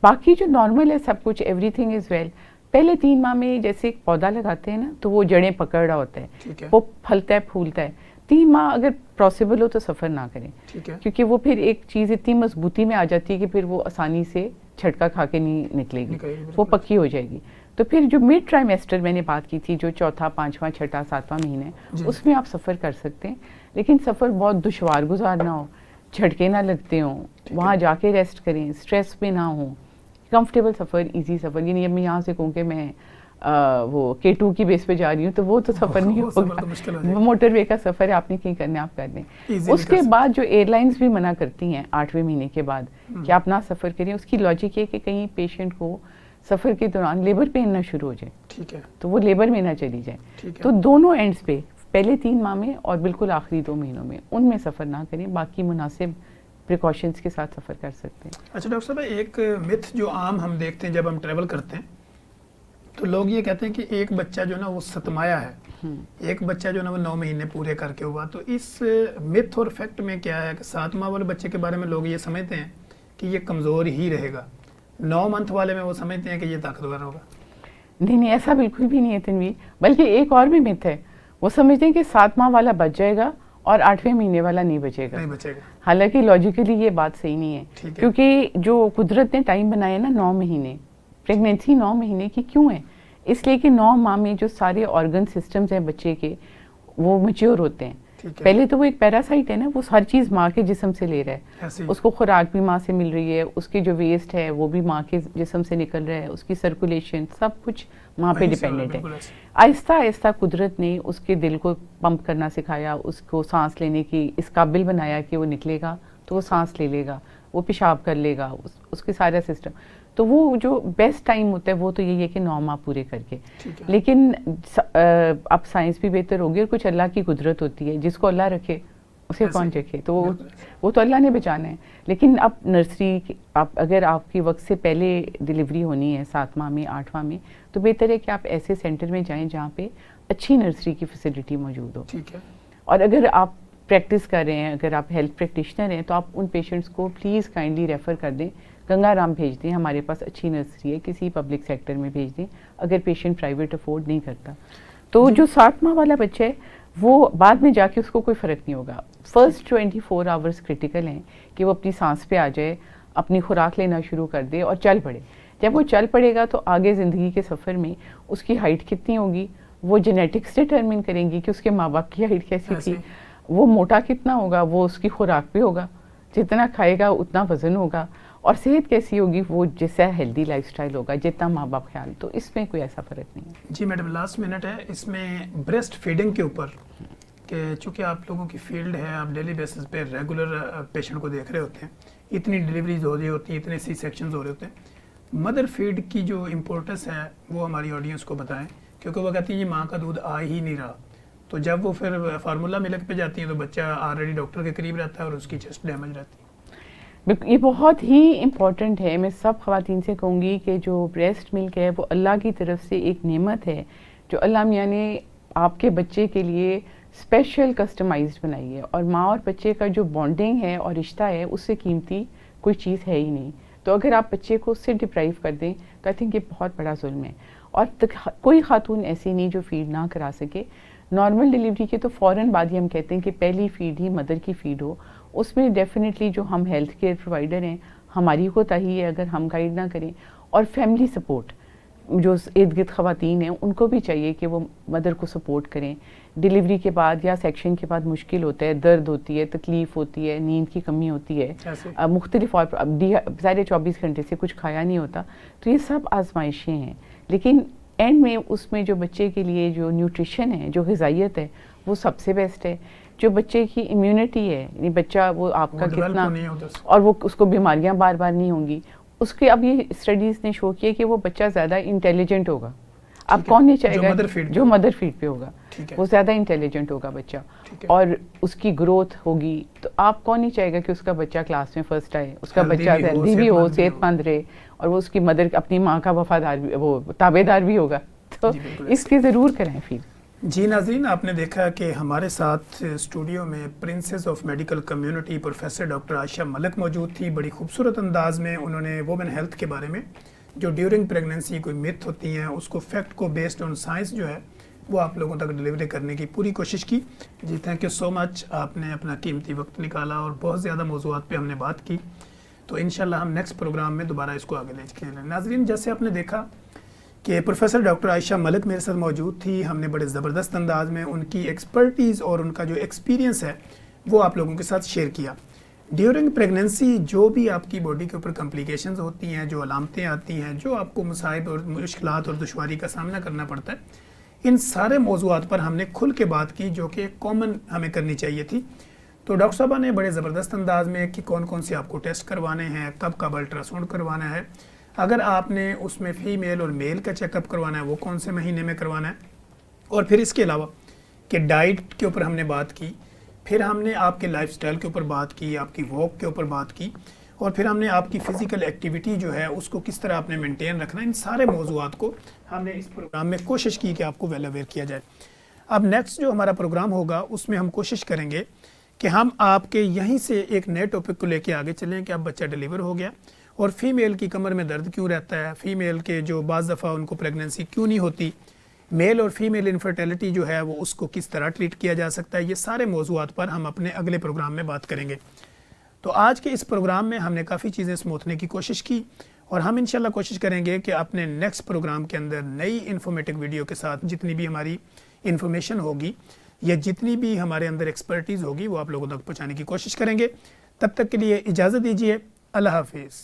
باقی جو نارمل ہے سب کچھ, ایوری تھنگ از ویل. پہلے 3 ماہ میں جیسے ایک پودا لگاتے ہیں نا, تو وہ جڑیں پکڑ رہا ہوتا ہے, وہ پھلتا ہے, پھولتا ہے. 3 ماہ اگر پاسبل ہو تو سفر نہ کریں, کیونکہ وہ پھر ایک چیز اتنی مضبوطی میں آ جاتی ہے کہ پھر وہ آسانی سے جھٹکا کھا کے نہیں نکلے گی, وہ پکی ہو جائے گی. تو پھر جو مڈ ٹرائمیسٹر میں نے بات کی تھی, جو 4تھا, 5واں, 6واں, 7واں مہینہ ہے, اس میں آپ سفر کر سکتے ہیں, لیکن سفر بہت دشوار گزار نہ ہو, جھٹکے نہ لگتے ہوں, وہاں جا کے ریسٹ کریں, اسٹریس پہ نہ ہوں, کمفرٹیبل سفر, ایزی سفر. یعنی اب میں یہاں سے کہوں کہ میں وہ K2 کی بیس پہ جا رہی ہوں تو وہ تو سفر نہیں ہوگا, موٹر وے کا سفر ہے, آپ نے کہیں کرنا آپ کر دیں. اس کے بعد جو ایئر لائنس بھی منع کرتی ہیں 8ویں مہینے کے بعد کہ آپ نہ سفر کریں, اس کی لاجک یہ کہ کہیں پیشنٹ کو سفر کے دوران لیبر پین نہ شروع ہو جائے, ٹھیک ہے, تو وہ لیبر میں نہ چلی جائے. تو دونوں اینڈز پہ, پہلے 3 ماہ میں اور بالکل آخری 2 مہینوں میں, ان میں سفر نہ کریں. باقی مناسب پریکاشنز کے ساتھ سفر کر سکتے ہیں. اچھا ڈاکٹر صاحب, ایک متھ جو عام ہم دیکھتے ہیں جب ہم ٹریول کرتے ہیں, تو لوگ یہ کہتے ہیں کہ ایک بچہ جو نا وہ ستمایا ہے, ایک بچہ جو نا وہ 9 مہینے پورے کر کے ہوا. تو اس متھ اور فیکٹ میں کیا ہے کہ 7 ماہ والے بچے کے بارے میں لوگ یہ سمجھتے ہیں کہ یہ کمزور ہی رہے گا, 9 منتھ والے میں وہ سمجھتے ہیں کہ یہ طاقتور ہوگا. نہیں, ایسا بالکل بھی نہیں ہے تنویر. بلکہ ایک اور بھی متھ ہے, وہ سمجھتے ہیں کہ 7 ماہ والا بچ جائے گا اور 8ویں مہینے والا نہیں بچے گا. حالانکہ لاجیکلی یہ بات صحیح نہیں ہے, کیونکہ جو قدرت نے ٹائم بنایا نا 9 مہینے, پریگنینسی 9 مہینے کی کیوں ہے؟ اس لیے کہ 9 ماہ میں جو سارے آرگن سسٹمز ہیں بچے کے وہ میچور ہوتے ہیں. پہلے تو وہ ایک پیراسائٹ ہے نا, وہ ہر چیز ماں کے جسم سے لے رہا ہے, اس کو خوراک بھی ماں سے مل رہی ہے, اس کے جو ویسٹ ہے وہ بھی ماں کے جسم سے نکل رہا ہے, اس کی سرکولیشن سب کچھ ماں پہ ڈیپینڈنٹ ہے. آہستہ آہستہ قدرت نے اس کے دل کو پمپ کرنا سکھایا, اس کو سانس لینے کی اس قابل بنایا کہ وہ نکلے گا تو وہ سانس لے لے گا, وہ پیشاب کر لے گا, اس کے سارا سسٹم. تو وہ جو بیسٹ ٹائم ہوتا ہے وہ تو یہی ہے کہ 9 ماہ پورے کر کے. لیکن اب سائنس بھی بہتر ہوگی اور کچھ اللہ کی قدرت ہوتی ہے, جس کو اللہ رکھے اسے کون رکھے, تو وہ تو اللہ نے بچانا ہے. لیکن اب نرسری, اگر آپ کی وقت سے پہلے ڈلیوری ہونی ہے 7 ماہ میں 8واں میں, تو بہتر ہے کہ آپ ایسے سینٹر میں جائیں جہاں پہ اچھی نرسری کی فیسلٹی موجود ہو. اور اگر آپ پریکٹس کر رہے ہیں، اگر آپ ہیلتھ پریکٹیشنر ہیں تو آپ ان پیشنٹس کو پلیز کائنڈلی ریفر کر دیں، گنگا رام بھیج دیں، ہمارے پاس اچھی نرسری ہے، کسی پبلک سیکٹر میں بھیج دیں اگر پیشنٹ پرائیویٹ افورڈ نہیں کرتا. تو جو 60 ماہ والا بچہ ہے وہ بعد میں جا کے اس کو کوئی فرق نہیں ہوگا. فرسٹ 24 آورس کرٹیکل ہیں کہ وہ اپنی سانس پہ آ جائے، اپنی خوراک لینا شروع کر دے اور چل پڑے. جب وہ چل پڑے گا تو آگے زندگی کے سفر میں اس کی ہائٹ کتنی ہوگی وہ جینیٹکس ڈٹرمن کریں گی کہ اس کے ماں باپ کی ہائٹ کیسی تھی، وہ موٹا کتنا ہوگا وہ اس کی خوراک پہ ہوگا، جتنا کھائے گا اتنا وزن ہوگا، اور صحت کیسی ہوگی وہ جیسا ہیلدی لائف سٹائل ہوگا جتنا ماں باپ خیال. تو اس میں کوئی ایسا فرق نہیں ہے. جی میڈم لاسٹ منٹ ہے اس میں بریسٹ فیڈنگ کے اوپر، کہ چونکہ آپ لوگوں کی فیلڈ ہے، آپ ڈیلی بیسس پہ ریگولر پیشنٹ کو دیکھ رہے ہوتے ہیں، اتنی ڈلیوریز ہو رہی ہوتی ہیں، اتنے سی سیکشنز ہو رہے ہوتے ہیں، مدر فیڈ کی جو امپورٹنس ہے وہ ہماری آڈینس کو بتائیں، کیونکہ وہ کہتی ہیں یہ ماں کا دودھ آ ہی نہیں رہا. تو جب وہ پھر فارمولا ملک پہ جاتی ہیں تو بچہ آلریڈی ڈاکٹر کے قریب رہتا ہے اور اس کی چیسٹ ڈیمیج رہتی ہے. یہ بہت ہی امپورٹنٹ ہے. میں سب خواتین سے کہوں گی کہ جو بریسٹ ملک ہے وہ اللہ کی طرف سے ایک نعمت ہے جو اللہ میاں نے آپ کے بچے کے لیے اسپیشل کسٹمائزڈ بنائی ہے، اور ماں اور بچے کا جو بانڈنگ ہے اور رشتہ ہے اس سے قیمتی کوئی چیز ہے ہی نہیں. تو اگر آپ بچے کو اس سے ڈپرائیو کر دیں تو آئی تھنک یہ بہت بڑا ظلم ہے. اور کوئی خاتون ایسی نہیں جو فیڈ نہ کرا سکے. نارمل ڈلیوری کے تو فوراً بعد ہی ہم کہتے ہیں کہ پہلی فیڈ ہی مدر کی فیڈ ہو. اس میں ڈیفینیٹلی جو ہم ہیلتھ کیئر پرووائڈر ہیں ہماری کوتاہی ہے اگر ہم گائیڈ نہ کریں، اور فیملی سپورٹ جو ارد گرد خواتین ہیں ان کو بھی چاہیے کہ وہ مدر کو سپورٹ کریں. ڈلیوری کے بعد یا سیکشن کے بعد مشکل ہوتا ہے، درد ہوتی ہے، تکلیف ہوتی ہے، نیند کی کمی ہوتی ہے، مختلف اور سارے 24 گھنٹے سے کچھ کھایا نہیں ہوتا. تو یہ سب آزمائشیں ہیں، لیکن اینڈ میں اس میں جو بچے کے لیے جو نیوٹریشن ہے، جو غذائیت ہے وہ سب سے بیسٹ ہے. جو بچے کی امیونٹی ہے، یعنی بچہ وہ آپ کا کتنا، اور وہ اس کو بیماریاں بار بار نہیں ہوں گی. اس کے اب یہ اسٹڈیز نے شو کیا کہ وہ بچہ زیادہ انٹیلیجنٹ ہوگا. اب کون نہیں چاہے گا جو مدر فیڈ پہ ہوگا وہ زیادہ انٹیلیجنٹ ہوگا بچہ، اور اس کی گروتھ ہوگی. تو آپ کون نہیں چاہے گا کہ اس کا بچہ کلاس میں فرسٹ آئے، اس کا بچہ ہیلدی بھی ہو، صحت مند رہے، اور وہ اس کی مدر اپنی ماں کا وفادار بھی، وہ تابع دار بھی ہوگا. تو اس کی ضرور کریں فیڈ. جی ناظرین، آپ نے دیکھا کہ ہمارے ساتھ اسٹوڈیو میں princess of medical community professor doctor Ayesha Malik موجود تھی. بڑی خوبصورت انداز میں انہوں نے وومن ہیلتھ کے بارے میں جو ڈیورنگ پریگننسی کوئی میتھ ہوتی ہیں اس کو فیکٹ کو بیسڈ آن سائنس جو ہے وہ آپ لوگوں تک ڈلیوری کرنے کی پوری کوشش کی. جی تھینک یو سو مچ، آپ نے اپنا قیمتی وقت نکالا اور بہت زیادہ موضوعات پہ ہم نے بات کی. تو انشاءاللہ ہم نیکسٹ پروگرام میں دوبارہ اس کو آگے لے کے جائیں. ناظرین، جیسے آپ نے دیکھا کہ پروفیسر ڈاکٹر عائشہ ملک میرے ساتھ موجود تھی. ہم نے بڑے زبردست انداز میں ان کی ایکسپرٹیز اور ان کا جو ایکسپیرینس ہے وہ آپ لوگوں کے ساتھ شیئر کیا. ڈیورنگ پریگننسی جو بھی آپ کی باڈی کے اوپر کمپلیکیشنز ہوتی ہیں، جو علامتیں آتی ہیں، جو آپ کو مصائب اور مشکلات اور دشواری کا سامنا کرنا پڑتا ہے، ان سارے موضوعات پر ہم نے کھل کے بات کی جو کہ کامن ہمیں کرنی چاہیے تھی. تو ڈاکٹر صاحبہ نے بڑے زبردست انداز میں کہ کون کون سے آپ کو ٹیسٹ کروانے ہیں، کب کب الٹرا ساؤنڈ کروانا ہے، اگر آپ نے اس میں فیمیل اور میل کا چیک اپ کروانا ہے وہ کون سے مہینے میں کروانا ہے، اور پھر اس کے علاوہ کہ ڈائٹ کے اوپر ہم نے بات کی، پھر ہم نے آپ کے لائف سٹائل کے اوپر بات کی، آپ کی واک کے اوپر بات کی، اور پھر ہم نے آپ کی فزیکل ایکٹیویٹی جو ہے اس کو کس طرح آپ نے مینٹین رکھنا ہے. ان سارے موضوعات کو ہم نے اس پروگرام میں کوشش کی کہ آپ کو ویل اویئر کیا جائے. اب نیکسٹ جو ہمارا پروگرام ہوگا اس میں ہم کوشش کریں گے کہ ہم آپ کے یہیں سے ایک نئے ٹاپک کو لے کے آگے چلیں کہ اب بچہ ڈیلیور ہو گیا اور فیمیل کی کمر میں درد کیوں رہتا ہے، فیمیل کے جو بعض دفعہ ان کو پریگننسی کیوں نہیں ہوتی، میل اور فیمیل انفرٹیلٹی جو ہے وہ اس کو کس طرح ٹریٹ کیا جا سکتا ہے. یہ سارے موضوعات پر ہم اپنے اگلے پروگرام میں بات کریں گے. تو آج کے اس پروگرام میں ہم نے کافی چیزیں سموتھنے کی کوشش کی، اور ہم انشاءاللہ کوشش کریں گے کہ اپنے نیکسٹ پروگرام کے اندر نئی انفارمیٹیو ویڈیو کے ساتھ جتنی بھی ہماری انفارمیشن ہوگی یا جتنی بھی ہمارے اندر ایکسپرٹیز ہوگی وہ آپ لوگوں تک پہنچانے کی کوشش کریں گے. تب تک کے لیے اجازت دیجیے. اللہ حافظ.